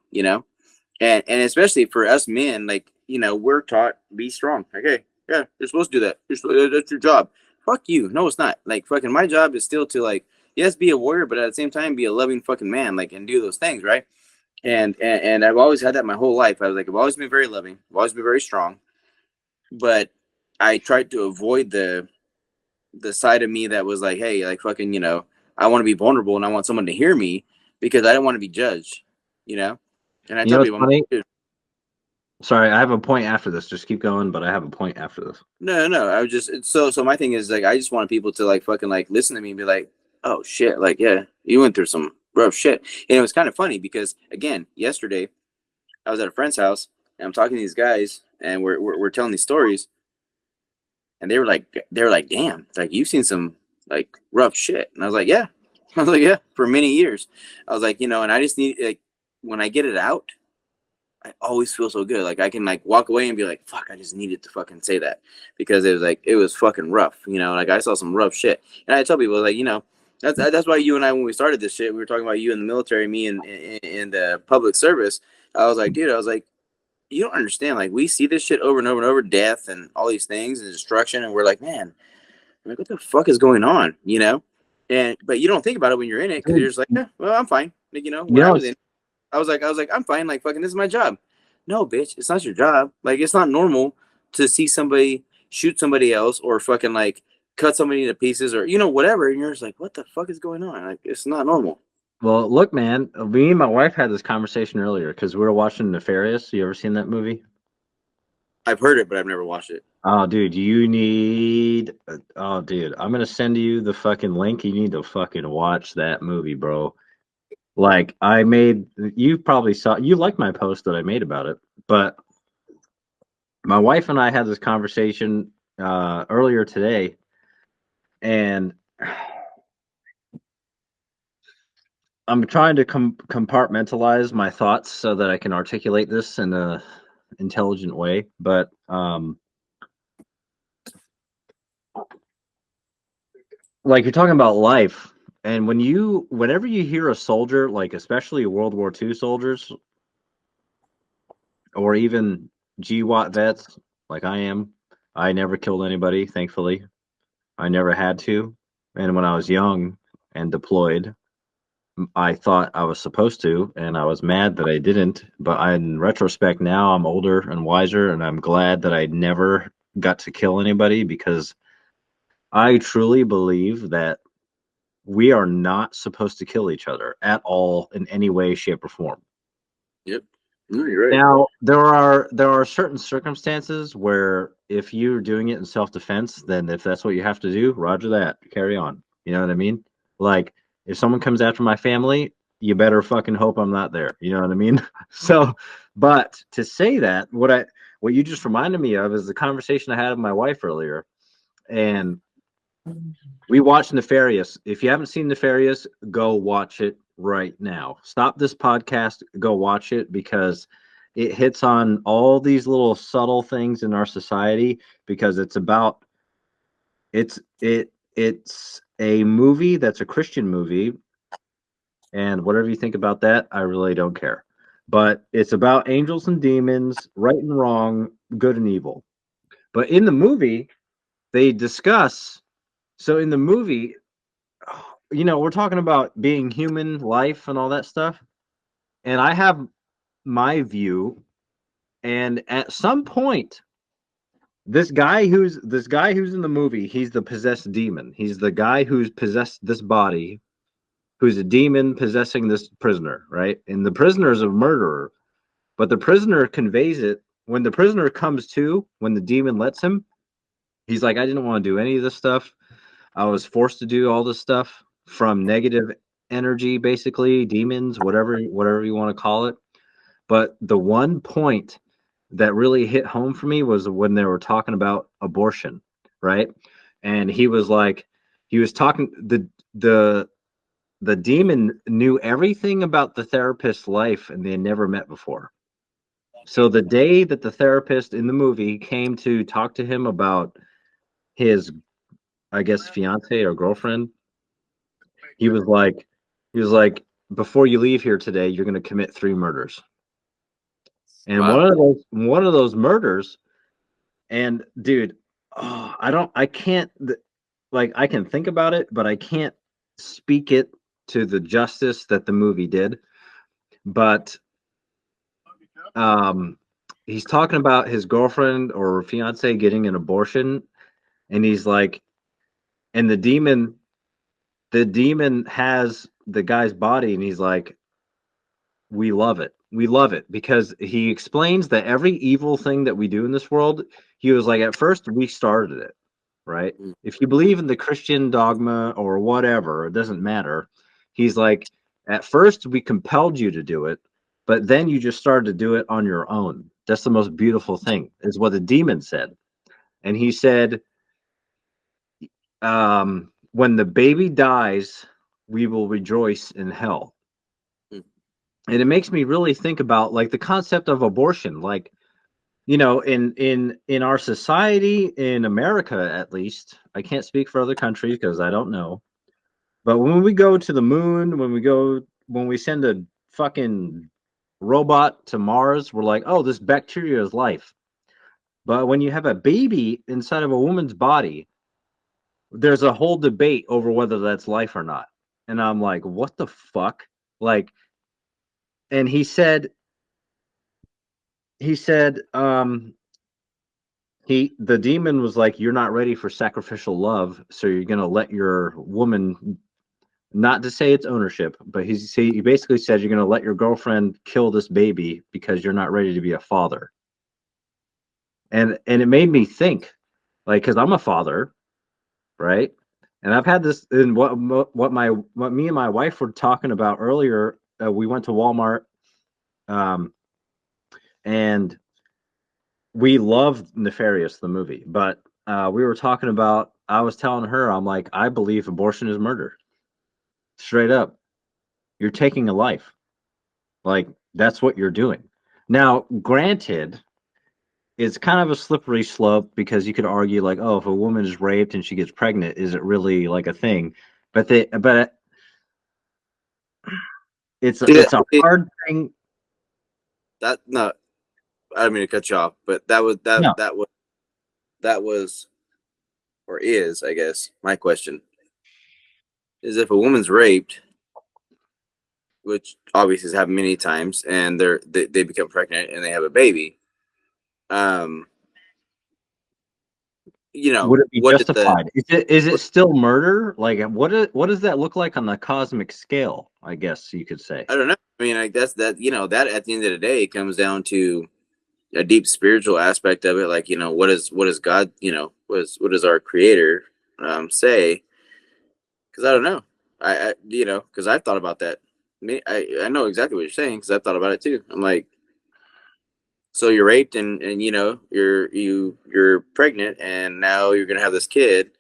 and especially for us men, like we're taught be strong. Like, hey, yeah, you're supposed to do that. That's your job. Fuck you. No, it's not. Like fucking my job is still to like yes be a warrior, but at the same time be a loving fucking man, like and do those things right. And I've always had that my whole life. I was like I've always been very loving. I've always been very strong, but I tried to avoid the side of me that was like, hey, like fucking, I want to be vulnerable and I want someone to hear me because I don't want to be judged, And I You know tell what's people, I'm like, funny? dude, Sorry, I have a point after this. Just keep going, but I have a point after this. No. I was just so my thing is like I just want people to like fucking like listen to me and be like, oh shit, like yeah, you went through some rough shit. And it was kind of funny because again, yesterday I was at a friend's house and I'm talking to these guys and we're telling these stories and they were like, damn, like you've seen some like rough shit. And I was like, yeah. I was like, yeah, for many years. I was like, you know, and I just need like when I get it out, I always feel so good. Like I can like walk away and be like, fuck, I just needed to fucking say that because it was fucking rough, you know. Like I saw some rough shit, and I tell people like, you know, that's why you and I when we started this shit, we were talking about you in the military, me in the public service. I was like, dude, I was like, you don't understand. Like we see this shit over and over and over, death and all these things and destruction, and we're like, man, like what the fuck is going on, you know? And but you don't think about it when you're in it because you're Dude, just like, yeah, well, I'm fine. Like you know, you when I know, was in. I was like, I'm fine. Like, fucking, this is my job. No, bitch, it's not your job. Like, it's not normal to see somebody shoot somebody else or fucking like cut somebody into pieces or you know whatever. And you're just like, what the fuck is going on? Like, it's not normal. well, look, man, me and my wife had this conversation earlier because we were watching Nefarious. You ever seen that movie? I've heard it, but I've never watched it. Oh, dude, you need. Oh, dude, I'm gonna send you the fucking link. You need to fucking watch that movie, bro. Like, I made. You probably saw. You liked my post that I made about it, but my wife and I had this conversation earlier today, and I'm trying to compartmentalize my thoughts so that I can articulate this in a intelligent way. But like you're talking about life, and whenever you hear a soldier, like especially World War II soldiers, or even GWAT vets, like I am, I never killed anybody, thankfully. I never had to, and when I was young and deployed, I thought I was supposed to, and I was mad that I didn't. But in retrospect, now I'm older and wiser, and I'm glad that I never got to kill anybody because I truly believe that we are not supposed to kill each other at all in any way, shape, or form. Yep. No, you're right. Now, there are certain circumstances where if you're doing it in self-defense, then if that's what you have to do, roger that. Carry on. You know what I mean? Like if someone comes after my family, you better fucking hope I'm not there. You know what I mean? So, but to say that, what you just reminded me of is the conversation I had with my wife earlier. And we watched Nefarious. If you haven't seen Nefarious, go watch it right now. Stop this podcast, go watch it because it hits on all these little subtle things in our society because it's a movie that's a Christian movie, and whatever you think about that, I really don't care. But it's about angels and demons, right and wrong, good and evil. But in the movie, they discuss so in the movie, we're talking about being human, life, and all that stuff. And I have my view. And at some point, this guy who's in the movie, he's the possessed demon. He's the guy who's possessed this body, who's a demon possessing this prisoner, right? And the prisoner is a murderer, but the prisoner conveys it when the prisoner comes to, when the demon lets him. He's like, I didn't want to do any of this stuff. I was forced to do all this stuff from negative energy, basically, demons, whatever you want to call it. But the one point that really hit home for me was when they were talking about abortion, right? And he was talking the demon knew everything about the therapist's life and they had never met before. So the day that the therapist in the movie came to talk to him about his, I guess, fiance or girlfriend, he was like, he was like, before you leave here today, you're going to commit 3 murders. And Wow. one of those murders, and dude, I can't, like, I can think about it, but I can't speak it to the justice that the movie did. But um, he's talking about his girlfriend or fiance getting an abortion, and he's like, and the demon has the guy's body, and he's like, we love it. We love it because he explains that every evil thing that we do in this world, he was like, at first we started it, right? Mm. If you believe in the Christian dogma or whatever, it doesn't matter. He's like, at first we compelled you to do it, but then you just started to do it on your own. That's the most beautiful thing, is what the demon said. And he said, when the baby dies, we will rejoice in hell. Mm. And it makes me really think about like the concept of abortion. Like, you know, in our society, in America at least, I can't speak for other countries because I don't know. But when we go to the moon, when we send a fucking robot to Mars, we're like, oh, this bacteria is life. But when you have a baby inside of a woman's body, there's a whole debate over whether that's life or not. And I'm like, what the fuck? Like, and he said, the demon was like, you're not ready for sacrificial love, so you're gonna let your woman, not to say it's ownership, but he basically said you're gonna let your girlfriend kill this baby because you're not ready to be a father. And it made me think, like, because I'm a father, right? And I've had this in what me and my wife were talking about earlier. We went to Walmart, um, and we loved Nefarious the movie, but we were talking about. I was telling her, I'm like, I believe abortion is murder, straight up. You're taking a life, like that's what you're doing. Now, granted, it's kind of a slippery slope because you could argue like, oh, if a woman is raped and she gets pregnant, is it really like a thing? But See, it's a hard thing. that no, I don't mean to cut you off, but that was No, that was or is, I guess, my question is if a woman's raped, which obviously has happened many times, and they become pregnant and they have a baby, um, would it be what did the justified? Is it what, still murder? Like what does that look like on the cosmic scale? I guess you could say. I don't know. I mean, I guess that that at the end of the day it comes down to a deep spiritual aspect of it. Like what is God? What does our Creator say? Because I don't know. I because I've thought about that. I know exactly what you're saying because I've thought about it too. I'm like, so you're raped and you're pregnant and now you're gonna have this kid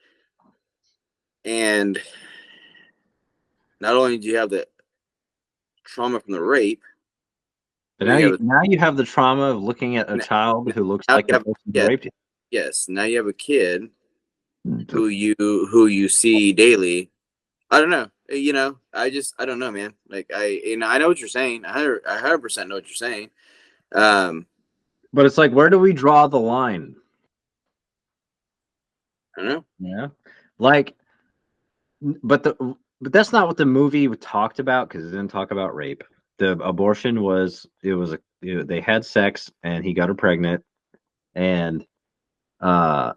and not only do you have the trauma from the rape, But but you have now you have the trauma of looking at a now child who looks you like the have person who yes, raped you. yes, now you have a kid who you see daily. I don't know. I don't know, man. Like I know what you're saying. I 100% know what you're saying. Um, But it's like, where do we draw the line? I don't know. Yeah. Like, but that's not what the movie talked about because it didn't talk about rape. The abortion was they had sex and he got her pregnant and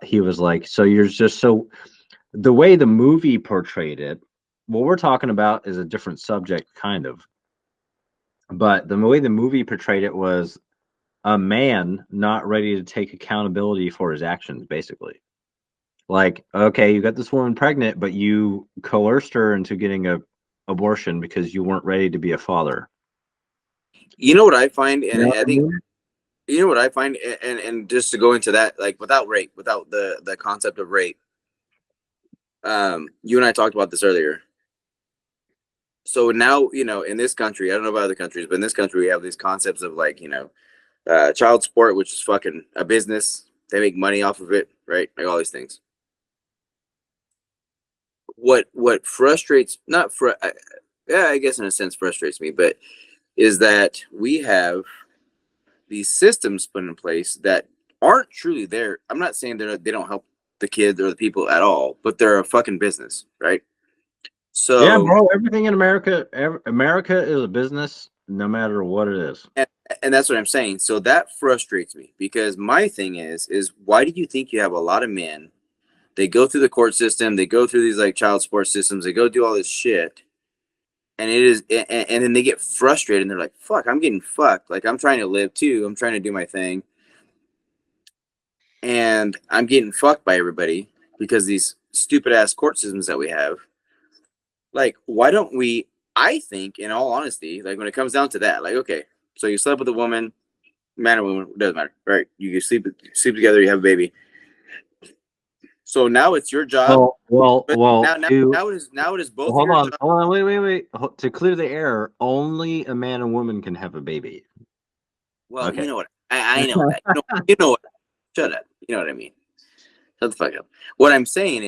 he was like, so you're just so the way the movie portrayed it, what we're talking about is a different subject kind of. But the way the movie portrayed it was a man not ready to take accountability for his actions, basically. Like, okay, you got this woman pregnant, but you coerced her into getting a abortion because you weren't ready to be a father. You know what I find, You and know I what I think mean? you know what I find, and just to go into that, like without rape, without the concept of rape. You and I talked about this earlier. So now, in this country, I don't know about other countries, but in this country, we have these concepts of like, child support, which is fucking a business. They make money off of it, right? Like all these things. What frustrates, not fr, yeah, I guess in a sense frustrates me, but is that we have these systems put in place that aren't truly there. I'm not saying they don't help the kids or the people at all, but they're a fucking business, right? Yeah, So, bro. Everything in America, America is a business, no matter what it is. and, and that's what I'm saying. So that frustrates me because my thing is why do you think you have a lot of men? They go through the court system, they go through these like child support systems, they go do all this shit, and it is, and then they get frustrated and they're like, fuck, I'm getting fucked. Like, I'm trying to live too. I'm trying to do my thing. And I'm getting fucked by everybody because these stupid ass court systems that we have. Like, why don't we? I think, in all honesty, like when it comes down to that, like, okay, so you slept with a woman, man or woman, doesn't matter, right? You sleep together, you have a baby. So now it's your job. But Well. Now it is both of Hold your on, job. hold on, wait. To clear the air, only a man and woman can have a baby. Well, you Okay. know what? I know that. You know what? Shut up. You know what I mean? Shut the fuck up. What I'm saying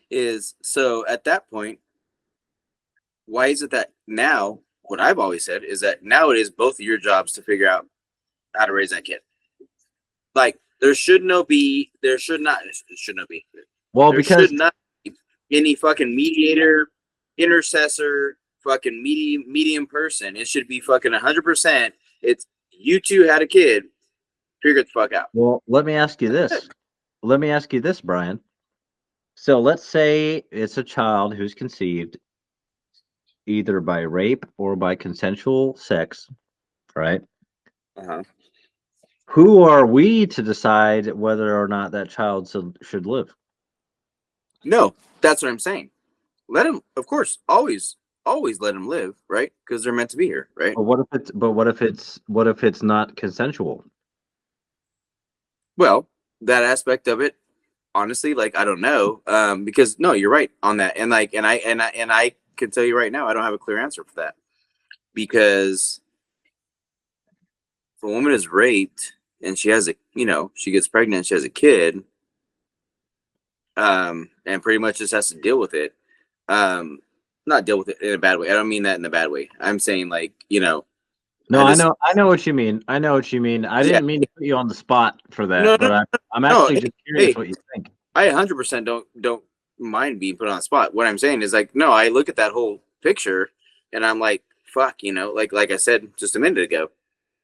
is so at that point, why is it that now? What I've always said is that now it is both of your jobs to figure out how to raise that kid. Like there should not be. Well, There should because not be any fucking mediator, intercessor, fucking medium person. It should be fucking 100%. It's you two had a kid. Figure the fuck out. well, let me ask you this. Let me ask you this, Brian. So let's say it's a child who's conceived either by rape or by consensual sex, right? Uh-huh. Who are we to decide whether or not that child should live? No, that's what I'm saying. Let him, of course, always let them live, right? Because they're meant to be here, right? What if it's not consensual? Well, that aspect of it, honestly, like I don't know, because no, you're right on that, and like, and I can tell you right now, I don't have a clear answer for that because if a woman is raped and she has a, she gets pregnant, she has a kid, and pretty much just has to deal with it, um, not deal with it in a bad way. I don't mean that in a bad way. I'm saying like, No, I just, I know what you mean. I know what you mean. I yeah, didn't mean to put you on the spot for no, that, no, but I'm no. actually just curious Hey, what you think. I 100% don't mind being put on the spot. What I'm saying is like, no, I look at that whole picture and I'm like, fuck, like I said just a minute ago.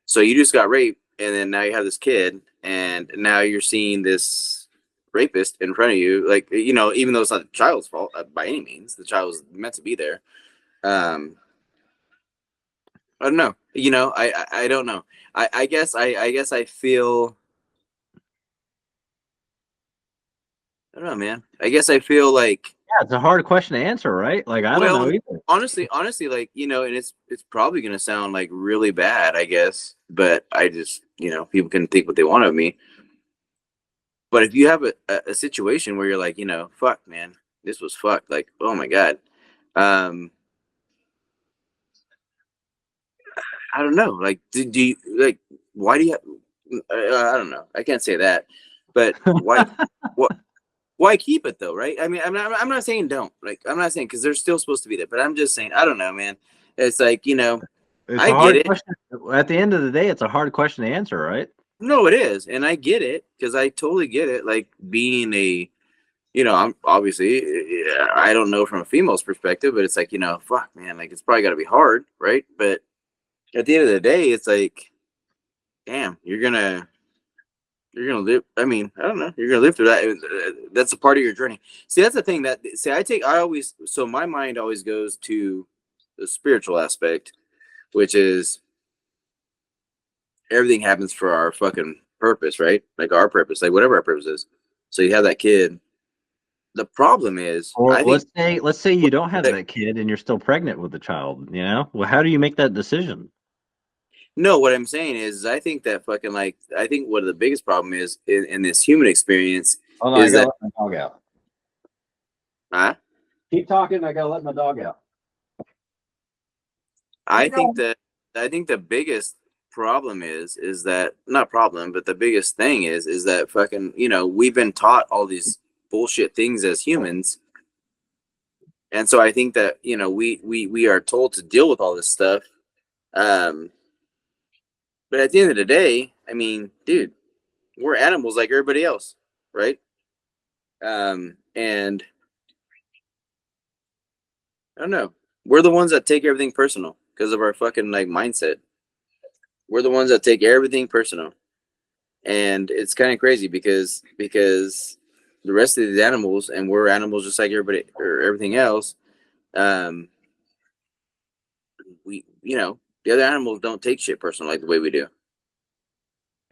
So you just got raped, and then now you have this kid, and now you're seeing this rapist in front of you. Like, even though it's not the child's fault by any means, the child was meant to be there. Um, I don't know. I don't know. I guess I feel. I don't know, man. I guess I feel like, Yeah, it's a hard question to answer, right? Like I don't know well, either. honestly, like, and it's probably gonna sound like really bad, I guess, but I just, people can think what they want of me. But if you have a situation where you're like, fuck, man, this was fucked. Like, oh my god, um, I don't know. Like, do you like? Why do you? I don't know. I can't say that, but why? What? Why keep it though, right? I mean, I'm not saying don't. Like, I'm not saying because they're still supposed to be there, but I'm just saying I don't know, man. It's like, It's I a get hard it. question. At the end of the day, it's a hard question to answer, right? No, it is, and I get it because I totally get it. Like being a, I'm obviously, I don't know from a female's perspective, but it's like, fuck, man, like it's probably got to be hard, right? But at the end of the day, it's like, damn, you're gonna live. I mean, I don't know, you're gonna live through that. That's a part of your journey. See, that's the thing that see, I always, so my mind always goes to the spiritual aspect, which is everything happens for our fucking purpose, right? Like our purpose, like whatever our purpose is. So you have that kid. The problem is, Or I think let's say you don't have that, that kid and you're still pregnant with the child, you know? Well, how do you make that decision? no, what I'm saying is, I think that fucking like, I think what the biggest problem is in this human experience Hold on, I is gotta that, let my dog out. huh? Keep talking, I gotta let my dog out. I think that, I think the biggest problem is that, not problem, but the biggest thing is that fucking, we've been taught all these bullshit things as humans. And so I think that, we are told to deal with all this stuff. Um, but at the end of the day, I mean, dude, we're animals like everybody else, right? And I don't know. We're the ones that take everything personal because of our fucking like mindset. We're the ones that take everything personal, and it's kind of crazy because the rest of these animals, and we're animals just like everybody or everything else. Um, the other animals don't take shit personal like the way we do.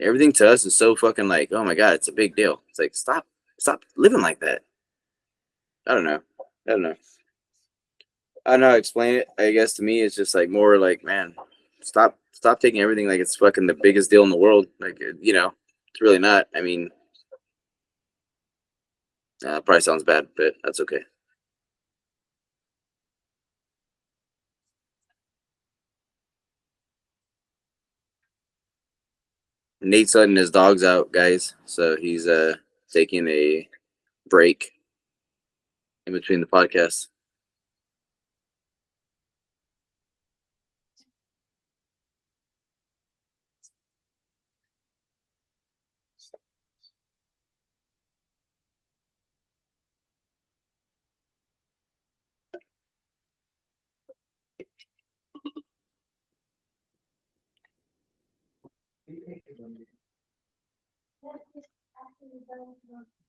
Everything to us is so fucking like, oh my God, it's a big deal. It's like, stop living like that. I don't know. I don't know. I don't know how to explain it. I guess to me, it's just like more like, man, stop taking everything like it's fucking the biggest deal in the world. Like, it's really not. I mean, probably sounds bad, but that's okay. Nate's letting his dogs out, guys. So he's taking a break in between the podcasts.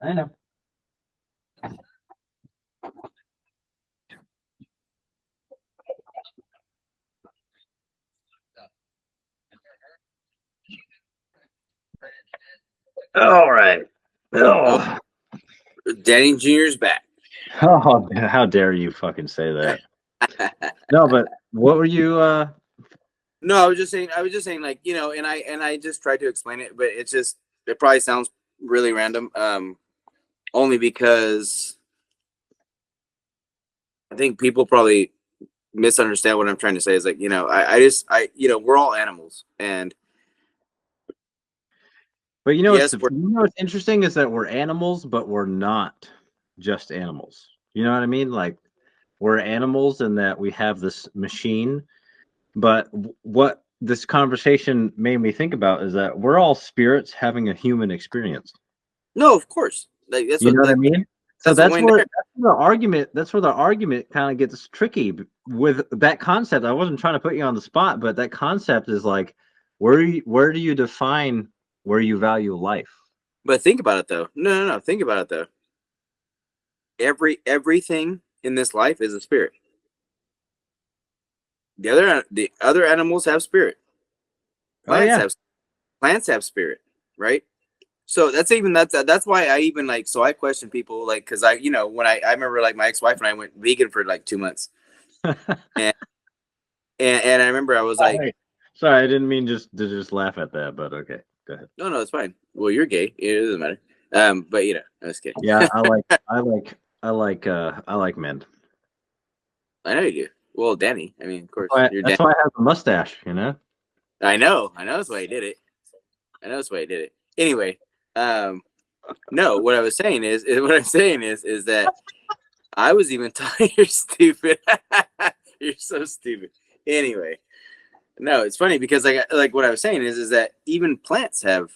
I know. All right. Oh. Danny Jr.'s back. Oh, how dare you fucking say that? No, but what were you? No, I was just saying, like, and I just tried to explain it, but it probably sounds really random. Only because I think people probably misunderstand what I'm trying to say. Is like, we're all animals, and But yes, what's interesting is that we're animals, but we're not just animals. You know what I mean? Like we're animals in that we have this machine. But what this conversation made me think about is that we're all spirits having a human experience. no, of course, like that's You know what I mean? So that's where the argument. That's where the argument kind of gets tricky with that concept. I wasn't trying to put you on the spot, but that concept is like, where do you define where you value life? But think about it though. No. Think about it though. Everything in this life is a spirit. The other animals have spirit. Plants have spirit, right? So that's why I even like, so I question people, like, because I when I remember, like, my ex-wife and I went vegan for like 2 months, and I remember I was like, sorry, I didn't mean to just laugh at that, but okay, go ahead. no, it's fine. Well, you're gay, it doesn't matter. But I was kidding. Yeah, I like men. I know you do. Well, Danny, I mean, of course, That's why I have a mustache, you know. I know that's why he did it. Anyway, no, what I'm saying is that I was even talking. You're stupid. You're so stupid. Anyway, no, it's funny because like what I was saying is that even plants have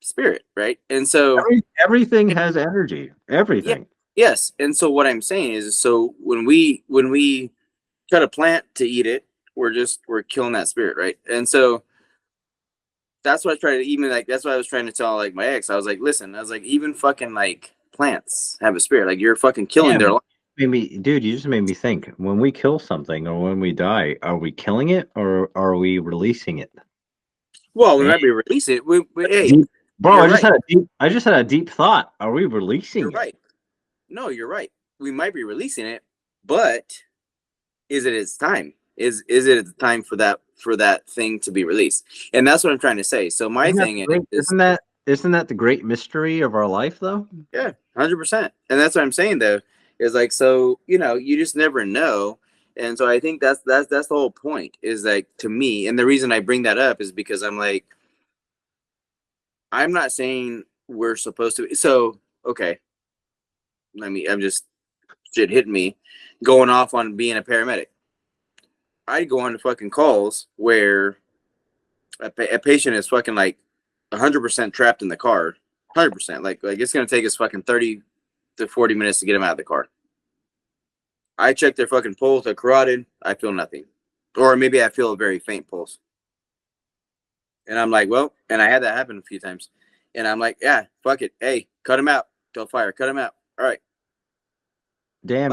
spirit, right? And so everything has energy. Everything. Yeah, yes. And so what I'm saying is, so when we cut a plant to eat it, we're killing that spirit, right? And so that's what I try to even like. That's what I was trying to tell like my ex. I was like, listen, I was like, even fucking like plants have a spirit. Like you're fucking killing their life. Dude, you just made me think. When we kill something or when we die, are we killing it or are we releasing it? Well, we might be releasing it. Hey, bro, I just had a deep thought. Are we releasing You're right. No, you're right. We might be releasing it, but is it its time? Is it time for that thing to be released? And that's what I'm trying to say. So my thing is, isn't that the great mystery of our life, though? Yeah, 100%. And that's what I'm saying, though, is like, so you just never know. And so I think that's the whole point. Is like, to me, and the reason I bring that up is because I'm like, I'm not saying we're supposed to. So okay, I'm just shit hitting me, going off on being a paramedic. I go on to fucking calls where a patient is fucking like 100% trapped in the car, 100%. Like it's gonna take us fucking 30 to 40 minutes to get them out of the car. I check their fucking pulse, their carotid. I feel nothing, or maybe I feel a very faint pulse. And I'm like, well, and I had that happen a few times. And I'm like, yeah, fuck it. Hey, cut him out. Till fire. Cut him out. All right. Damn,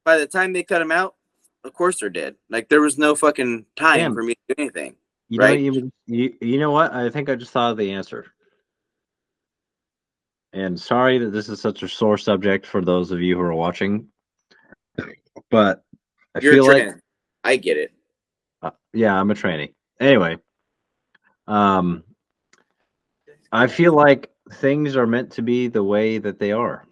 By the time they cut him out, Of course they're dead. Like there was no fucking time Damn. for me to do anything. You Right? you know what? I think I just thought of the answer. And sorry that this is such a sore subject for those of you who are watching, but I You're a feel like, trans. I get it. yeah, I'm a tranny. Anyway, um, I feel like things are meant to be the way that they are.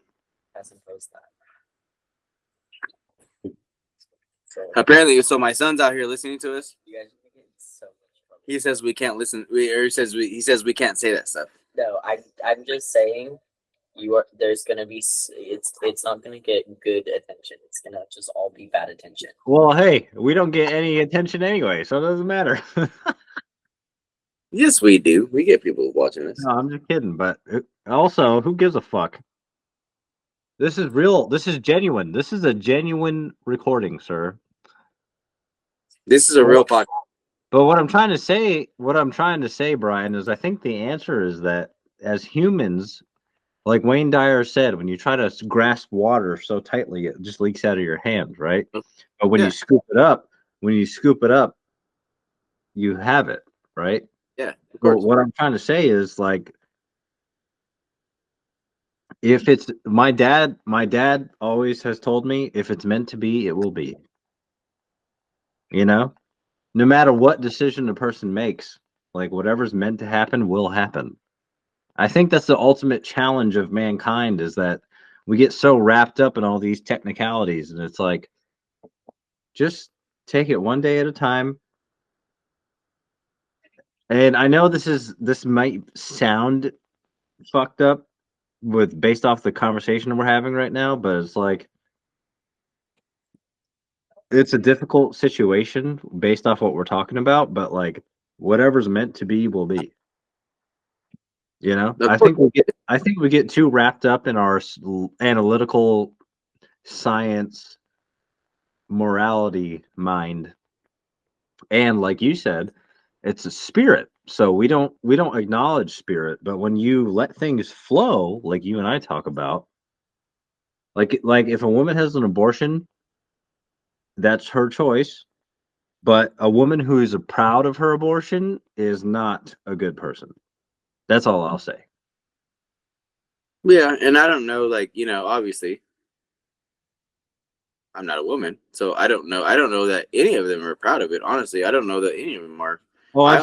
Apparently, so my son's out here listening to us. He says we can't listen. He says we can't say that stuff. No, I'm just saying there's gonna be it's not gonna get good attention. It's gonna just all be bad attention. Well, hey, we don't get any attention anyway, so it doesn't matter. Yes, we do. We get people watching us. No, I'm just kidding. But also, who gives a fuck? This is real. This is genuine. This is a genuine recording, sir. This is a real podcast. But what I'm trying to say, Brian, is I think the answer is that as humans, like Wayne Dyer said, when you try to grasp water so tightly, it just leaks out of your hands, right? But when you scoop it up, you have it, right? Yeah, of Well, course. what I'm trying to say is like, if it's my dad always has told me, if it's meant to be, it will be. You know, no matter what decision a person makes, like whatever's meant to happen will happen. I think that's the ultimate challenge of mankind, is that we get so wrapped up in all these technicalities, and it's like, just take it one day at a time. And I know this might sound fucked up based off the conversation we're having right now, but it's like, it's a difficult situation based off what we're talking about, but like whatever's meant to be will be. You know, Of I course. think we get too wrapped up in our analytical science morality mind, and like you said, it's a spirit. So we don't acknowledge spirit, but when you let things flow, like you and I talk about, like if a woman has an abortion, that's her choice. But a woman who is proud of her abortion is not a good person. That's all I'll say. Yeah, and I don't know, like, obviously, I'm not a woman, so I don't know. I don't know that any of them are proud of it. Honestly, I don't know that any of them are. Well, I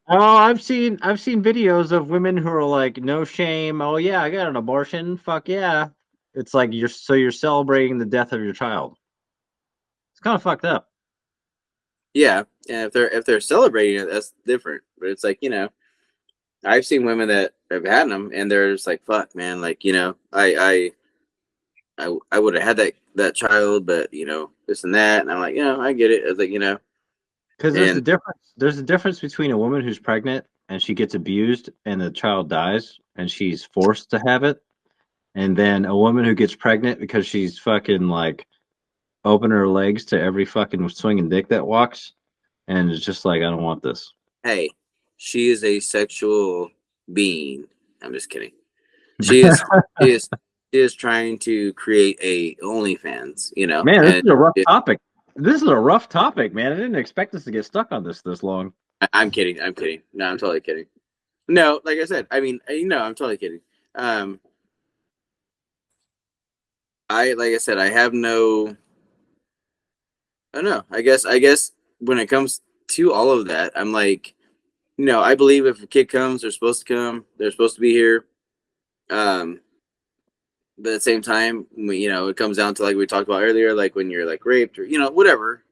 I've seen videos of women who are like, no shame. Oh yeah, I got an abortion. Fuck yeah. It's like you're celebrating the death of your child. It's kind of fucked up. Yeah, and if they're celebrating it, that's different. But it's like, I've seen women that have had them, and they're just like, "Fuck, man!" Like, I would have had that child, but this and that, and I'm like, I get it. It's like, Because there's a and difference. There's a difference between a woman who's pregnant and she gets abused and the child dies and she's forced to have it, and then a woman who gets pregnant because she's fucking like open her legs to every fucking swinging dick that walks, and it's just like, I don't want this. hey, she is a sexual being. I'm just kidding. She is she is she is trying to create a OnlyFans, Man, this and is a rough topic. This is a rough topic, man. I didn't expect us to get stuck on this long. I'm kidding. I'm kidding. No, I'm totally kidding. No, like I said, I mean, I'm totally kidding. Like I said, I have no. I don't know. I guess when it comes to all of that, I'm like, I believe if a kid comes, they're supposed to come. They're supposed to be here. Um, but at the same time, it comes down to like we talked about earlier, like when you're like raped or whatever.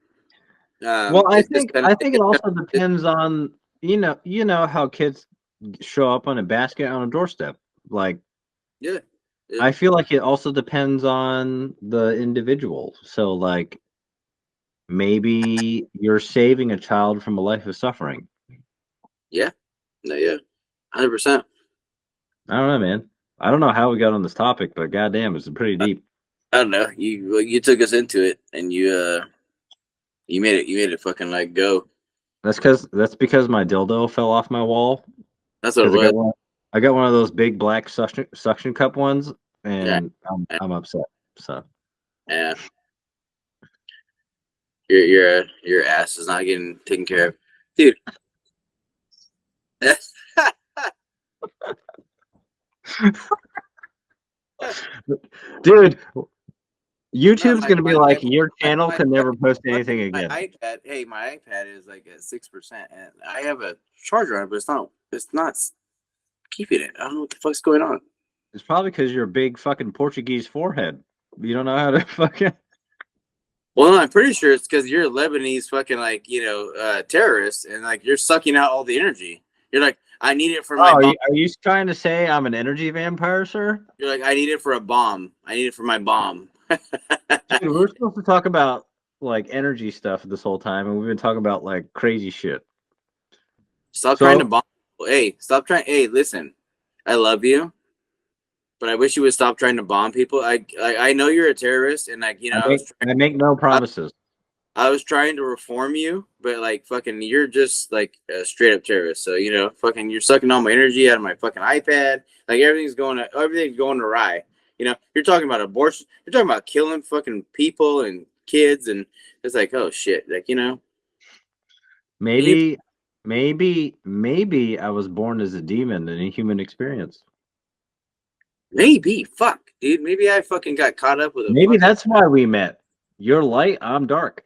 Well, I It's think kind of I think it also depends on, how kids show up on a basket on a doorstep. Like, yeah. I feel like it also depends on the individual. So like, maybe you're saving a child from a life of suffering. Yeah. No, yeah. 100%. I don't know, man. I don't know how we got on this topic, but goddamn, it's pretty deep. I don't know. You took us into it, and you made it fucking like go. That's because my dildo fell off my wall. That's what it Because was. I got one of those big black suction cup ones, Yeah. and I'm upset. So Yeah. Your ass is not getting taken care of, dude. Dude, YouTube's my, gonna be my, like, my, your channel my, can never post my, anything my again. iPad. Hey, my iPad is like at 6%, and I have a charger on it, but it's not. It's not keeping it. I don't know what the fuck's going on. It's probably because you're a big fucking Portuguese forehead. You don't know how to fucking. Well, I'm pretty sure it's because you're a Lebanese fucking like terrorist, and like you're sucking out all the energy. You're like, I need it for Oh, my bomb. are you trying to say I'm an energy vampire, sir? You're like, I need it for a bomb. I need it for my bomb. Dude, we're supposed to talk about like energy stuff this whole time, and we've been talking about like crazy shit. Stop So trying to bomb. Hey, stop trying. Hey, listen, I love you, but I wish you would stop trying to bomb people. I know you're a terrorist, and like I make no promises. I was trying to reform you, but like fucking, you're just like a straight up terrorist. So fucking, you're sucking all my energy out of my fucking iPad. Like everything's going awry. You're talking about abortion. You're talking about killing fucking people and kids, and it's like, oh shit, like Maybe I was born as a demon in a human experience. maybe fuck, dude. Maybe I fucking got caught up with a Maybe fucking. that's why we met. You're light, I'm dark.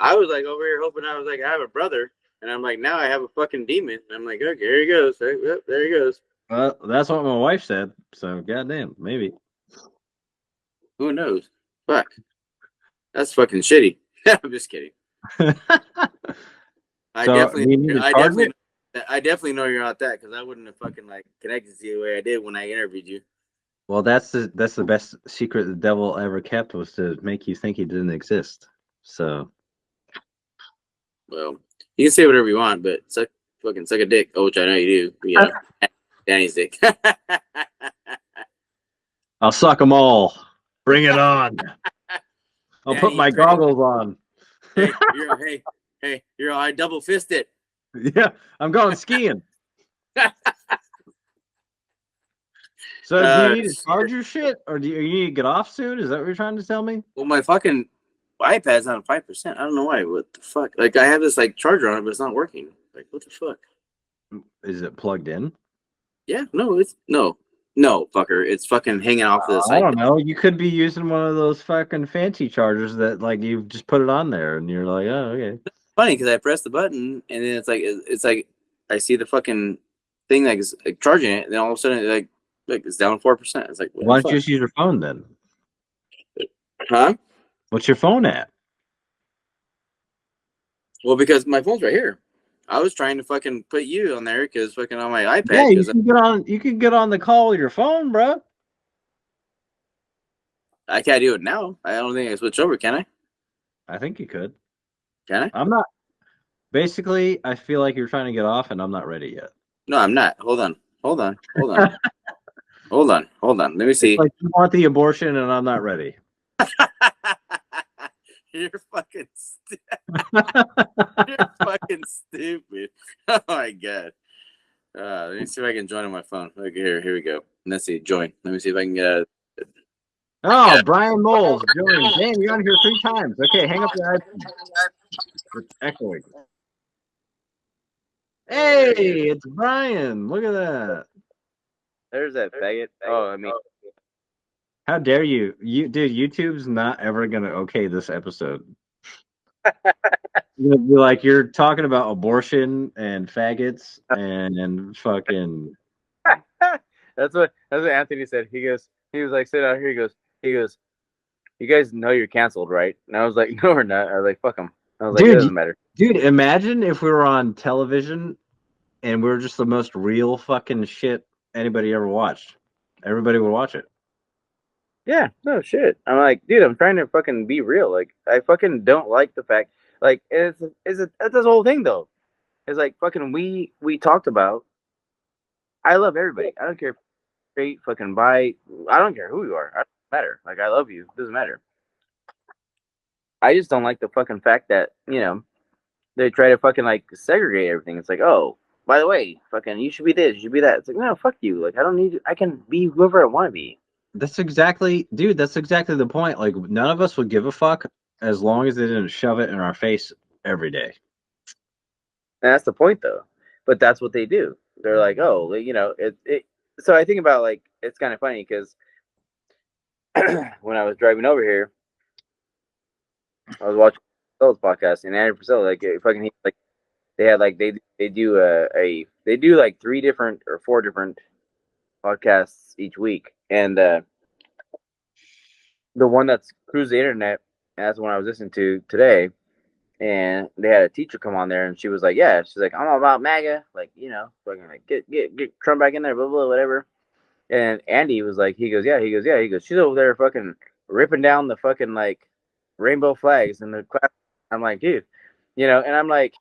I was like over here hoping I was like I have a brother, and I'm like now I have a fucking demon. And I'm like, okay, here he goes. Yep, there he goes. Well, that's what my wife said. So goddamn, maybe. Who knows? Fuck. That's fucking shitty. I'm just kidding. I So, definitely, do you need to I charge definitely, it? I definitely know you're not that because I wouldn't have fucking like connected to you the way I did when I interviewed you. Well, that's the best secret the devil ever kept, was to make you think he didn't exist. So Well, you can say whatever you want, but fucking suck a dick. Oh, which I know you do. Danny's dick. I'll suck them all. Bring it on. I'll put Danny, my crazy. goggles on. You're all, I double fisted. Yeah, I'm going skiing. So do you need to charge your shit, or do you need to get off soon? Is that what you're trying to tell me? Well, my fucking iPad's on 5%. I don't know why. What the fuck? Like I have this like charger on it, but it's not working. Like what the fuck? Is it plugged in? Yeah, no, it's no, fucker. It's fucking hanging off the I side. don't know. You could be using one of those fucking fancy chargers that like you just put it on there and you're like, oh, okay. Funny because I press the button and then it's like I see the fucking thing like it's like charging it, and then all of a sudden like it's down 4%. It's like, what Why the don't you fuck? just use your phone then? Huh? What's your phone at? Well, because my phone's right here. I was trying to fucking put you on there because fucking on my iPad. Yeah, you can get on. You can get on the call with your phone, bro. I can't do it now. I don't think I switch over. Can I? I think you could. Can I? I'm not. Basically, I feel like you're trying to get off, and I'm not ready yet. No, I'm not. Hold on. Hold on. Let me see. It's like you want the abortion, and I'm not ready. You're fucking You're fucking stupid. Oh my god. Let me see if I can join on my phone. Okay, here we go. Let's see, join. Let me see if I can get Oh, Brian Moles joined. Damn, you're on here 3 times. Okay, hang up your iPhone. It's echoing. Hey, it's Brian. Look at that. There's that faggot. Oh, I mean, How dare you? Dude, YouTube's not ever gonna okay this episode. You're gonna be like, you're talking about abortion and faggots and fucking. that's what Anthony said. He was like, sit out here. He goes, you guys know you're canceled, right? And I was like, no, we're not. I was like, fuck them. I was like, it doesn't matter. Dude, imagine if we were on television and we were just the most real fucking shit anybody ever watched. Everybody would watch it. Yeah, no shit. I'm like, dude, I'm trying to fucking be real. Like, I fucking don't like the fact, like, that's this whole thing though. It's like fucking we talked about. I love everybody. I don't care if straight, fucking bi. I don't care who you are. It doesn't matter. Like, I love you. It doesn't matter. I just don't like the fucking fact that they try to fucking like segregate everything. It's like, oh, by the way, fucking you should be this, you should be that. It's like, no, fuck you. Like, I don't need. I can be whoever I want to be. That's exactly the point. Like, none of us would give a fuck as long as they didn't shove it in our face every day. And that's the point, though. But that's what they do. They're like, oh, you know, it. So I think about like it's kind of funny because when I was driving over here, I was watching Priscilla's podcast, and Andrew Priscilla, like fucking, like they had like they do they do like 3 different or 4 different podcasts each week, and the one that's Cruise the Internet, that's the one I was listening to today, and they had a teacher come on there, and she was like, yeah, she's like, I'm all about MAGA, like, you know, fucking like get Trump back in there, blah blah whatever. And Andy was like, he goes, she's over there fucking ripping down the fucking like rainbow flags in the class. I'm like, dude, you know, and I'm like,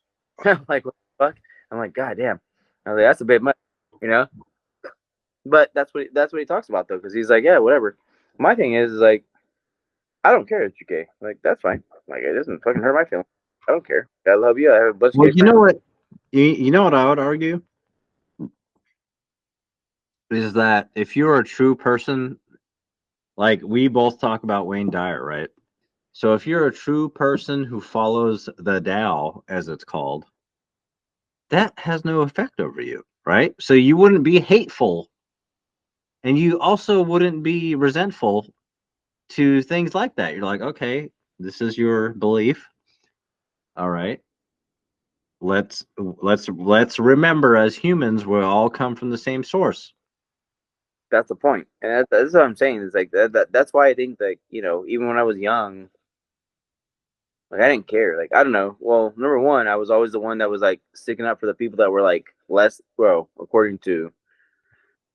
I'm like, what the fuck? I'm like, god damn. I was like, that's a bit much, you know. But that's what he talks about though, because he's like, yeah, whatever. My thing is like, I don't care that you're gay. Like, that's fine. Like, it doesn't fucking hurt my feelings. I don't care. I love you. I have a bunch of Well, gay friends. you know what I would argue is that if you're a true person, like we both talk about Wayne Dyer, right? So if you're a true person who follows the Tao, as it's called, that has no effect over you, right? So you wouldn't be hateful, and you also wouldn't be resentful to things like that. You're like, okay, this is your belief. All right. Let's remember as humans we all come from the same source. That's the point, and that's what I'm saying. Is like that's why I think that, you know, even when I was young, like I didn't care. Like I don't know. Well, number one, I was always the one that was like sticking up for the people that were like less, well, according to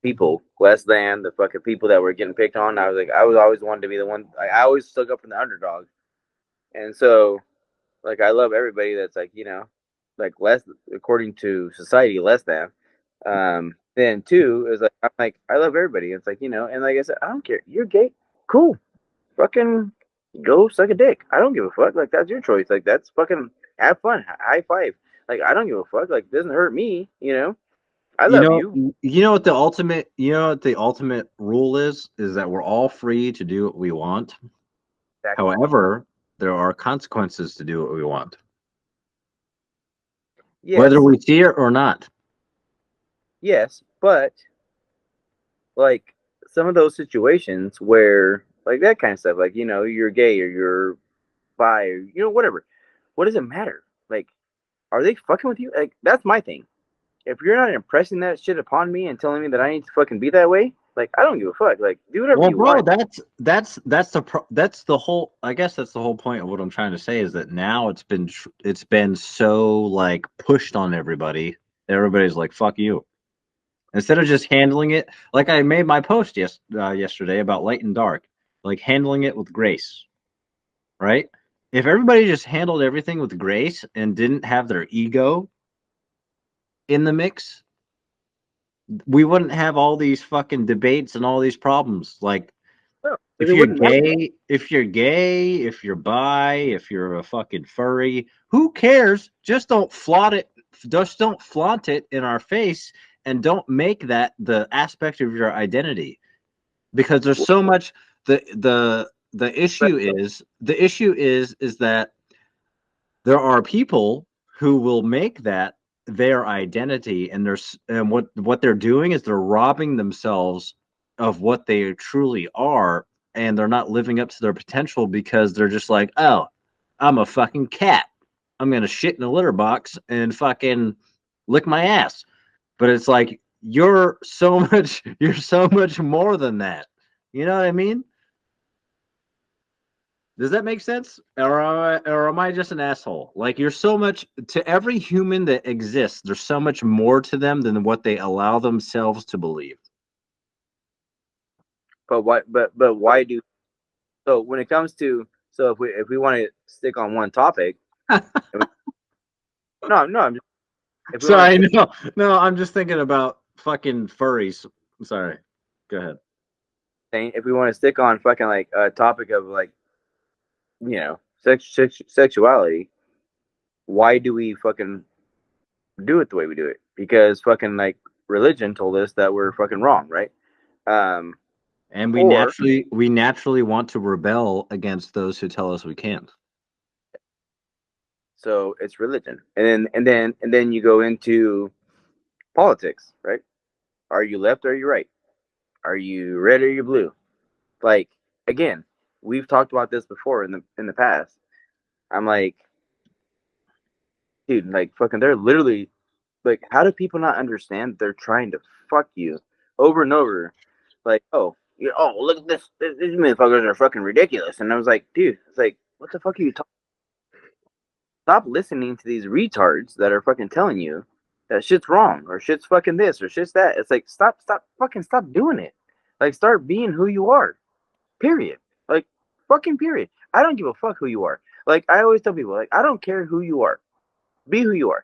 people, less than the fucking people that were getting picked on. I was like, I was always wanted to be the one. Like, I always stuck up for the underdog, and so like I love everybody that's like, you know, like less according to society, less than. Then two is like I'm like I love everybody. It's like, you know, and like I said, I don't care. You're gay, cool. Fucking go suck a dick. I don't give a fuck. Like that's your choice. Like that's fucking have fun. High five. Like I don't give a fuck. Like it doesn't hurt me. You know. I love you. You know what the ultimate rule is that we're all free to do what we want. Exactly. However, there are consequences to do what we want, whether Yes. we see it or not. Yes. But like some of those situations where like that kind of stuff, like, you know, you're gay or you're bi or, you know, whatever. What does it matter? Like, are they fucking with you? Like that's my thing. If you're not impressing that shit upon me and telling me that I need to fucking be that way, like I don't give a fuck. Like do whatever Well, you bro, want. that's the whole. I guess that's the whole point of what I'm trying to say is that now it's been so like pushed on everybody. Everybody's like, "Fuck you." Instead of just handling it, like I made my post yesterday about light and dark, like handling it with grace, right? If everybody just handled everything with grace and didn't have their ego in the mix, we wouldn't have all these fucking debates and all these problems. Like No, because it wouldn't matter. if you're gay, if you're bi, if you're a fucking furry, who cares? Just don't flaunt it. Just don't flaunt it in our face, and don't make that the aspect of your identity. Because there's so much. The issue is that there are people who will make that their identity, and what they're doing is they're robbing themselves of what they truly are, and they're not living up to their potential because they're just like, oh, I'm a fucking cat, I'm gonna shit in a litter box and fucking lick my ass. But it's like you're so much more than that, you know what I mean? Does that make sense? Or am I just an asshole? Like, you're so much to every human that exists, there's so much more to them than what they allow themselves to believe. But what? But why do? So when it comes to, so if we want to stick on one topic, no, I'm just, if we want to Sorry, stick no, I'm just thinking about fucking furries. Sorry. Go ahead. if we want to stick on fucking like a topic of like, you know, sexuality, why do we fucking do it the way we do it? Because fucking like religion told us that we're fucking wrong, right? Um, And or we naturally want to rebel against those who tell us we can't. So it's religion, and then you go into politics, right? Are you left or are you right? Are you red or are you blue? Like again, we've talked about this before in the past. I'm like, dude, like fucking, they're literally like, how do people not understand they're trying to fuck you over and over? Like, oh, oh, look at this. These motherfuckers are fucking ridiculous. And I was like, dude, it's like, what the fuck are you talking? Stop listening to these retards that are fucking telling you that shit's wrong or shit's fucking this or shit's that. It's like, stop doing it. Like, start being who you are. Period. Like, fucking period. I don't give a fuck who you are. Like, I always tell people, like, I don't care who you are. Be who you are.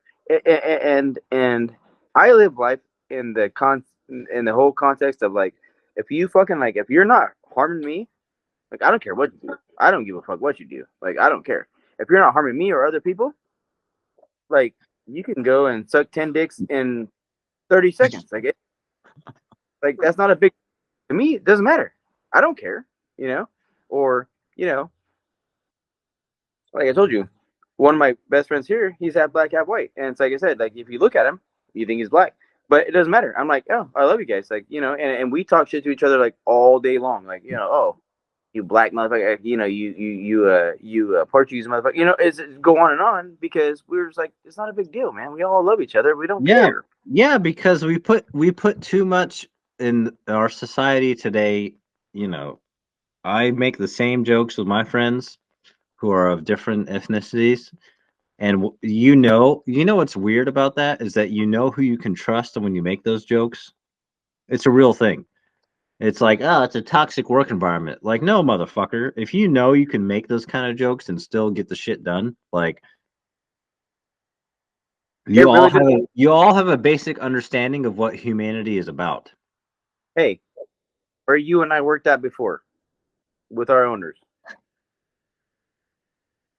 And I live life in the whole context of like, if you fucking like, if you're not harming me, like, I don't care what you do. I don't give a fuck what you do. Like, I don't care. If you're not harming me or other people, like, you can go and suck 10 dicks in 30 seconds. Like that's not a big, to me, it doesn't matter. I don't care, you know? Or, you know, like I told you, one of my best friends here, he's half black, half white. And it's like I said, like, if you look at him, you think he's black. But it doesn't matter. I'm like, oh, I love you guys. Like, you know, and we talk shit to each other like all day long. Like, you know, oh, you black motherfucker, you know, you Portuguese motherfucker. You know, it's go on because we're just like, it's not a big deal, man. We all love each other. We don't Yeah, care. yeah, because we put too much in our society today. You know, I make the same jokes with my friends who are of different ethnicities, and you know what's weird about that is that you know who you can trust, and when you make those jokes, it's a real thing. It's like, oh, it's a toxic work environment. Like, no, motherfucker. If you know you can make those kind of jokes and still get the shit done, like It really does. you all have a basic understanding of what humanity is about. Hey, where you and I worked at before with our owners,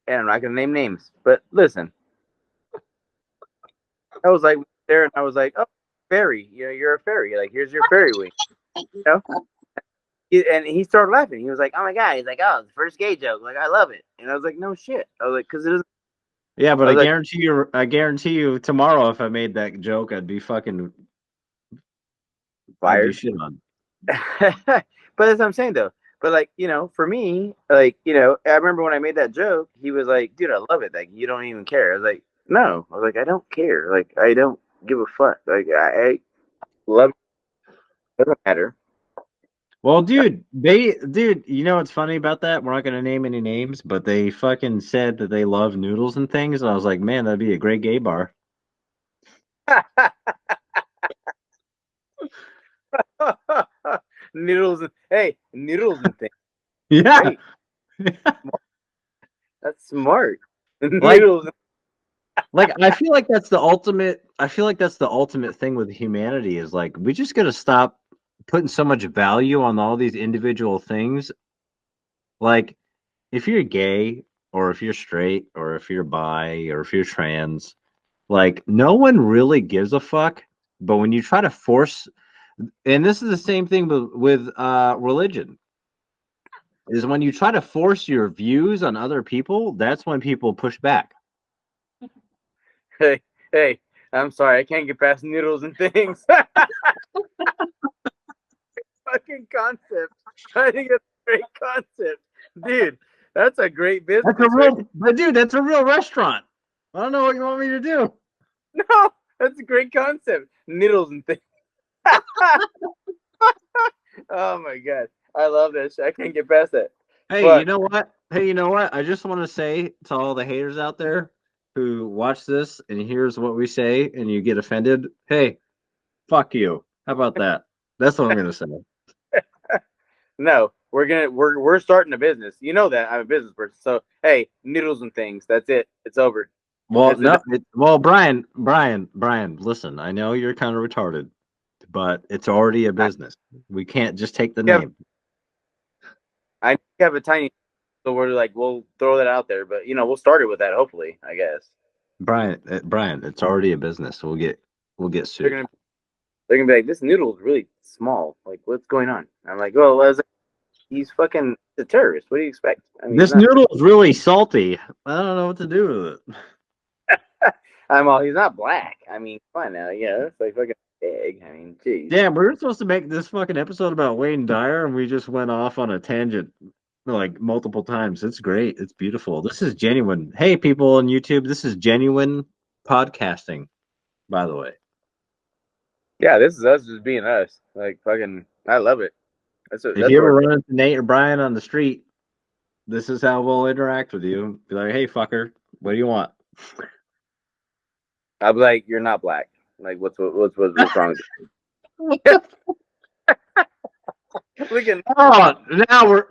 and I'm not gonna name names, but listen, I was like there, and I was like, oh, fairy, you know, you're a fairy. Like, here's your fairy wing, you know. And he started laughing. He was like, "Oh my god!" He's like, "Oh, the first gay joke. Like, I love it." And I was like, "No shit." I was like, "Cause it is." Yeah, but I was like, I guarantee you, tomorrow if I made that joke, I'd be "Fired." shit on. But that's what I'm saying though. But like, you know, for me, like, you know, I remember when I made that joke, he was like, "Dude, I love it. Like, you don't even care." I was like, "No." I was like, "I don't care. Like, I don't give a fuck. Like, I love it. Doesn't matter." Well, dude, you know what's funny about that? We're not gonna name any names, but they fucking said that they love noodles and things, and I was like, man, that'd be a great gay bar. Noodles and hey, noodles and things. Yeah, Great. That's smart. like Noodles. like I feel like that's the ultimate. I feel like that's the ultimate thing with humanity is like we just gotta stop putting so much value on all these individual things. Like if you're gay or if you're straight or if you're bi or if you're trans, like no one really gives a fuck. But when you try to force, and this is the same thing with religion, is when you try to force your views on other people, that's when people push back. Hey, hey, I'm sorry, I can't get past noodles and things. Fucking concept. I think it's a great concept, dude. That's a great business, right? But dude, that's a real restaurant. I don't know what you want me to do. No, that's a great concept. Noodles and things. Oh my god, I love that shit. I can't get past that. Hey, you Fuck. know what? Hey, you know what? I just want to say to all the haters out there who watch this and hears what we say and you get offended, hey, fuck you. How about that? That's what I'm gonna say. No, we're starting a business. You know that I'm a business person. So hey, noodles and things. That's it. It's over. Well, It's a no, Brian, listen, I know you're kind of retarded, but it's already a business. We can't just take the yeah, name. I have a tiny, so we're like, we'll throw that out there, but you know, we'll start it with that. Hopefully, I guess Brian, it's already a business. We'll get they're sued. gonna they're gonna be like, this noodle is really small. Like, what's going on? I'm like, well, I was like, he's fucking a terrorist. What do you expect? I mean, he's This not. noodle is really salty. I don't know what to do with it. He's not black. I mean, come on now. Yeah, that's like fucking big. I mean, jeez. Damn, we were supposed to make this fucking episode about Wayne Dyer, and we just went off on a tangent like multiple times. It's great. It's beautiful. This is genuine. Hey, people on YouTube, this is genuine podcasting, by the way. Yeah, this is us just being us. Like fucking, I love it. If That's you ever what run into Nate or Brian on the street, this is how we'll interact with you. Be like, hey, fucker, what do you want? I'll be like, you're not black. Like, what's wrong? Look at Oh,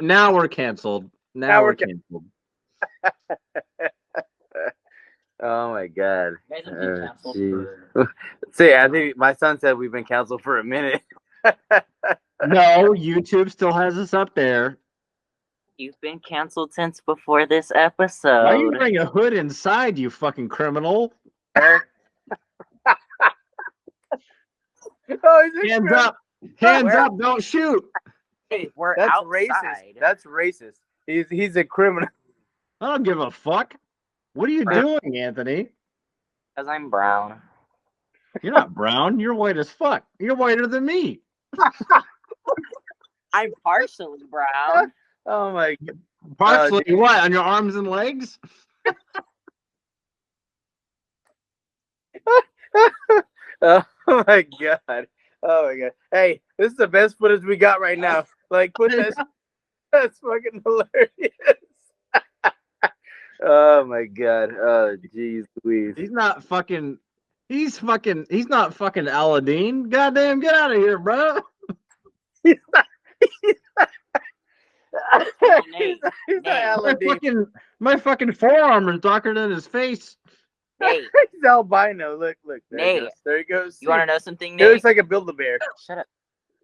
now we're canceled. Now we're canceled. Oh my god. You guys have been canceled Jeez. for See, I think my son said we've been canceled for a minute. No, YouTube still has us up there. You've been canceled since before this Why are you episode. wearing a hood inside, you fucking criminal? Oh, he's a Hands criminal. up! Hands Where- up! Don't shoot! Hey, we're That's outside. racist. That's racist. He's a criminal. I don't give a fuck. What are you doing, Anthony? Because I'm brown. You're not brown. You're white as fuck. You're whiter than me. I'm partially brown. Oh my god. Partially what? On your arms and legs? Oh my god. Oh my god. Hey, this is the best footage we got right now. Like, put that. That's fucking hilarious. Oh my god. Oh jeez, Louise. He's not fucking. He's not fucking Aladdin. Goddamn, get out of here, bro. He's Nate, not Nate. Aladdin. My fucking forearm is darker than his face. Nate, He's albino. Look. There Nate. he goes. There he goes. you want to know something, He Nate? looks like a Build-A-Bear. Shut up.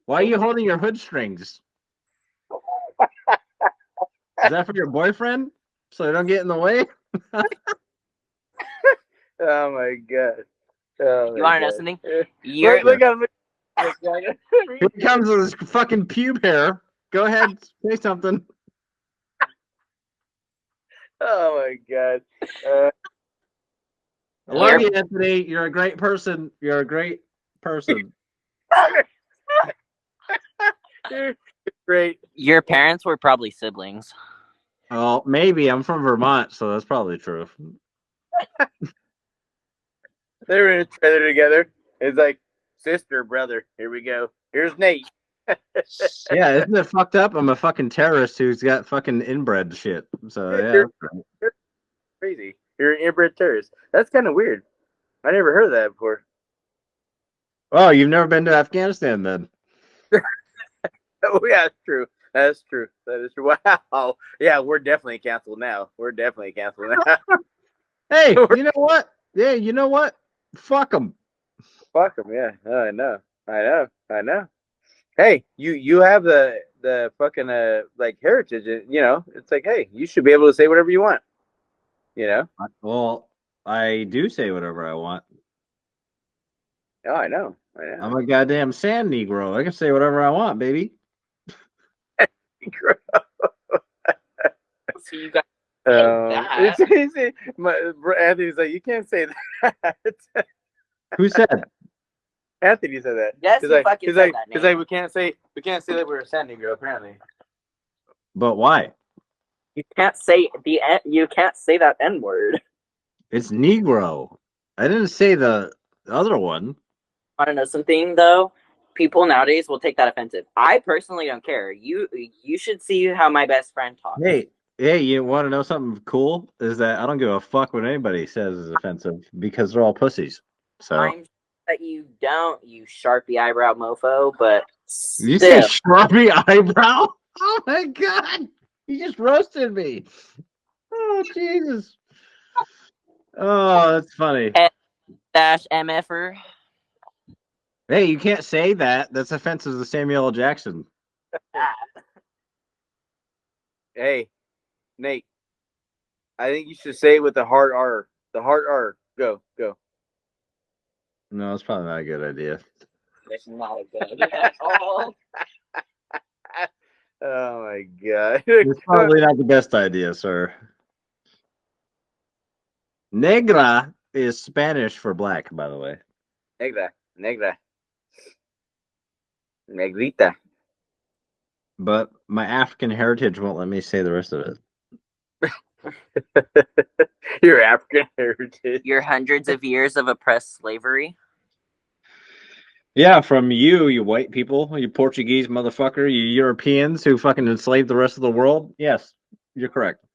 Why are you holding your hood strings? Is that for your boyfriend? So they don't get in the way? Oh my god. Oh You my want to know God. something? Look, You're look at him. Look at him. Here he comes with his fucking pube hair. Go ahead, say something. Oh my god. I love you, Anthony. You're a great person. You're a great person. You're great. Your parents were probably siblings. Oh, maybe. I'm from Vermont, so that's probably true. They were in a trailer together. It's like sister, brother. Here we go. Here's Nate. Yeah, isn't it fucked up? I'm a fucking terrorist who's got fucking inbred shit. So yeah. Crazy. You're an inbred terrorist. That's kind of weird. I never heard of that before. Oh, you've never been to Afghanistan then? Oh yeah, that's true. That's true. That is true. Wow. Yeah, we're definitely canceled now. We're definitely canceled now. Hey, you know what? Yeah, you know what? Fuck them. Fuck them. Yeah. Oh, I know. Hey, you have the fucking like heritage. You know, it's like, hey, you should be able to say whatever you want. You know. Well, I do say whatever I want. Oh, I know. I'm a goddamn sand Negro. I can say whatever I want, baby. So you guys Anthony's like, you can't say that. Who said? Anthony said that. Yes, he's he like, fucking he's said like, that, he's Nate. like, we can't say that we're a San Negro. Apparently, But why? You can't say that N word. It's Negro. I didn't say the other one. Want to know something though? People nowadays will take that offensive. I personally don't care. You should see how my best friend talks. Hey, you want to know something cool? Is that I don't give a fuck what anybody says is offensive because they're all pussies. So I'm sure that you don't, you sharpie eyebrow mofo, but you still. say Sharpie eyebrow? Oh my god! You just roasted me. Oh Jesus! Oh, that's funny. Dash MFer. Hey, you can't say that. That's offensive to Samuel L. Jackson. hey, Nate, I think you should say it with the hard R. The hard R. Go. No, it's probably not a good idea. It's not a good idea at all. Oh my god. It's probably not the best idea, sir. Negra is Spanish for black, by the way. Negra, negra, negrita. But my African heritage won't let me say the rest of it. Your African heritage. Your hundreds of years of oppressed slavery. Yeah, from you white people, you Portuguese motherfucker, you Europeans who fucking enslaved the rest of the world. Yes, you're correct.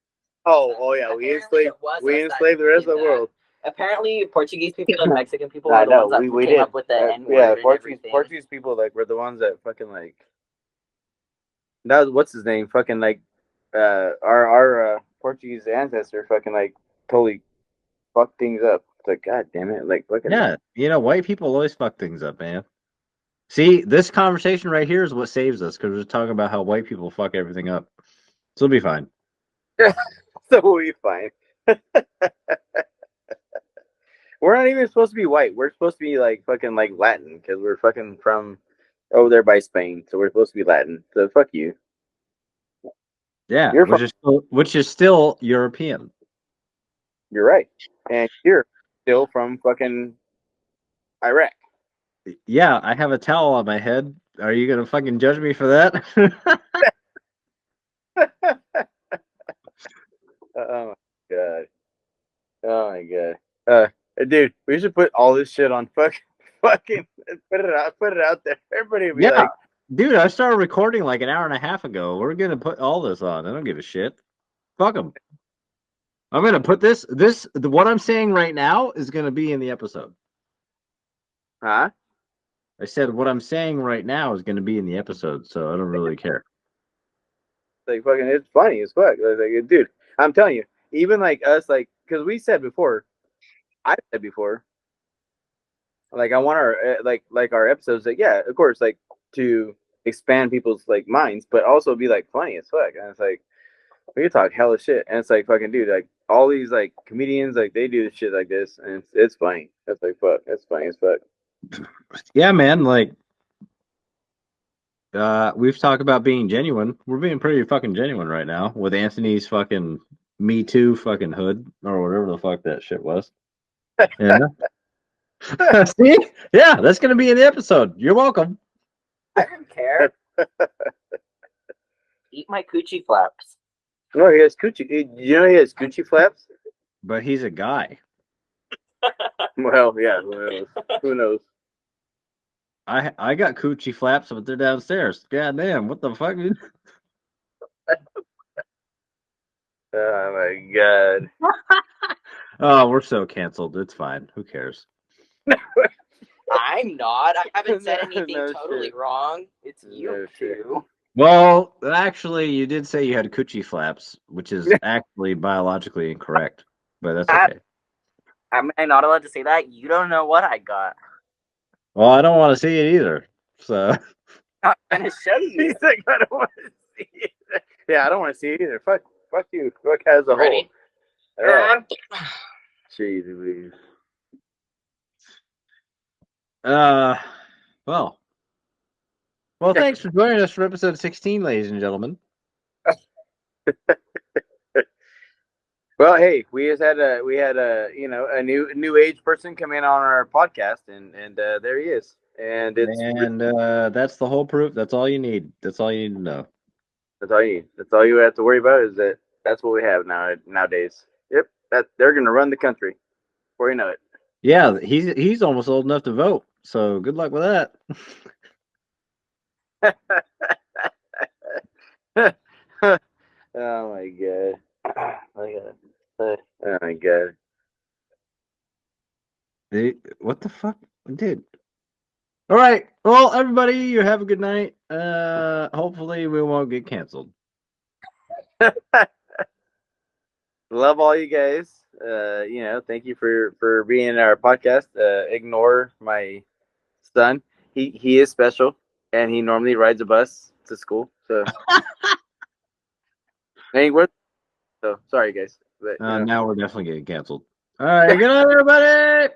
Oh yeah, we enslaved the rest of the world. Apparently, Portuguese people and Mexican people I are the know, ones that we came did. up with the N word Yeah, and everything. Portuguese people like were the ones that fucking like. That was what's his name? Fucking like, our Portuguese ancestor fucking like totally fucked things up. It's like, god damn it, like fucking. Yeah, white people always fuck things up, man. See, this conversation right here is what saves us because we're talking about how white people fuck everything up. So it'll be fine. So we'll be fine. We're not even supposed to be white. We're supposed to be like fucking like Latin because we're fucking from over there by Spain. So we're supposed to be Latin. So fuck you. Yeah, You're which is still European. You're right, and you're still from fucking Iraq. Yeah, I have a towel on my head. Are you gonna fucking judge me for that? Oh my god. Oh my god. Dude, we should put all this shit on fucking put it out there. Everybody will be Yeah, like, dude, I started recording like an hour and a half ago. We're gonna put all this on. I don't give a shit. Fuck them. I'm gonna put what I'm saying right now is gonna be in the episode. huh? I said what I'm saying right now is gonna be in the episode, so I don't really care. Like fucking, it's funny as fuck. Like, dude, I'm telling you, even like us, like, because we said before, I said before, like I want our like our episodes, like yeah, of course, like to expand people's like minds, but also be like funny as fuck. And it's like we can talk hella shit, and it's like fucking dude, like all these like comedians, like they do shit like this, and it's funny. That's like fuck. That's funny as fuck. Yeah, man, like we've talked about being genuine. We're being pretty fucking genuine right now with Anthony's fucking Me Too fucking hood or whatever the fuck that shit was. Yeah. See? Yeah, that's gonna be in the episode. You're welcome. I don't care. Eat my coochie flaps. No, he has coochie. You know he has coochie flaps. But he's a guy. Well, yeah. Who knows? Who knows? I got coochie flaps, but they're downstairs. God damn, what the fuck, dude? Oh my god. Oh, we're so canceled. It's fine. Who cares? I'm not. I haven't said anything No totally shit. wrote. It's you No shit. two. Well, actually, you did say you had coochie flaps, which is actually biologically incorrect, but that's okay. Am I not allowed to say that? You don't know what I got. Well, I don't want to see it either. So I'm gonna show you. He's like, I don't want to see it. Yeah, I don't want to see it either. Fuck you. Fuck has a Ready? hole. Jeez Louise. well, thanks for joining us for episode 16, ladies and gentlemen. Well, hey, we had a a new age person come in on our podcast, and there he is, and That's the whole proof. That's all you need. That's all you need to know. that's all you have to worry about is that's what we have nowadays. Yep, that they're gonna run the country before you know it. Yeah, he's almost old enough to vote. So good luck with that. Oh my god. Oh my god. What the fuck, dude? All right. Well, everybody, you have a good night. Hopefully we won't get canceled. Love all you guys. Thank you for being in our podcast. Ignore my son. He is special, and he normally rides a bus to school. So, anyway, so sorry guys, but Now we're definitely getting canceled. All right. Good night, everybody.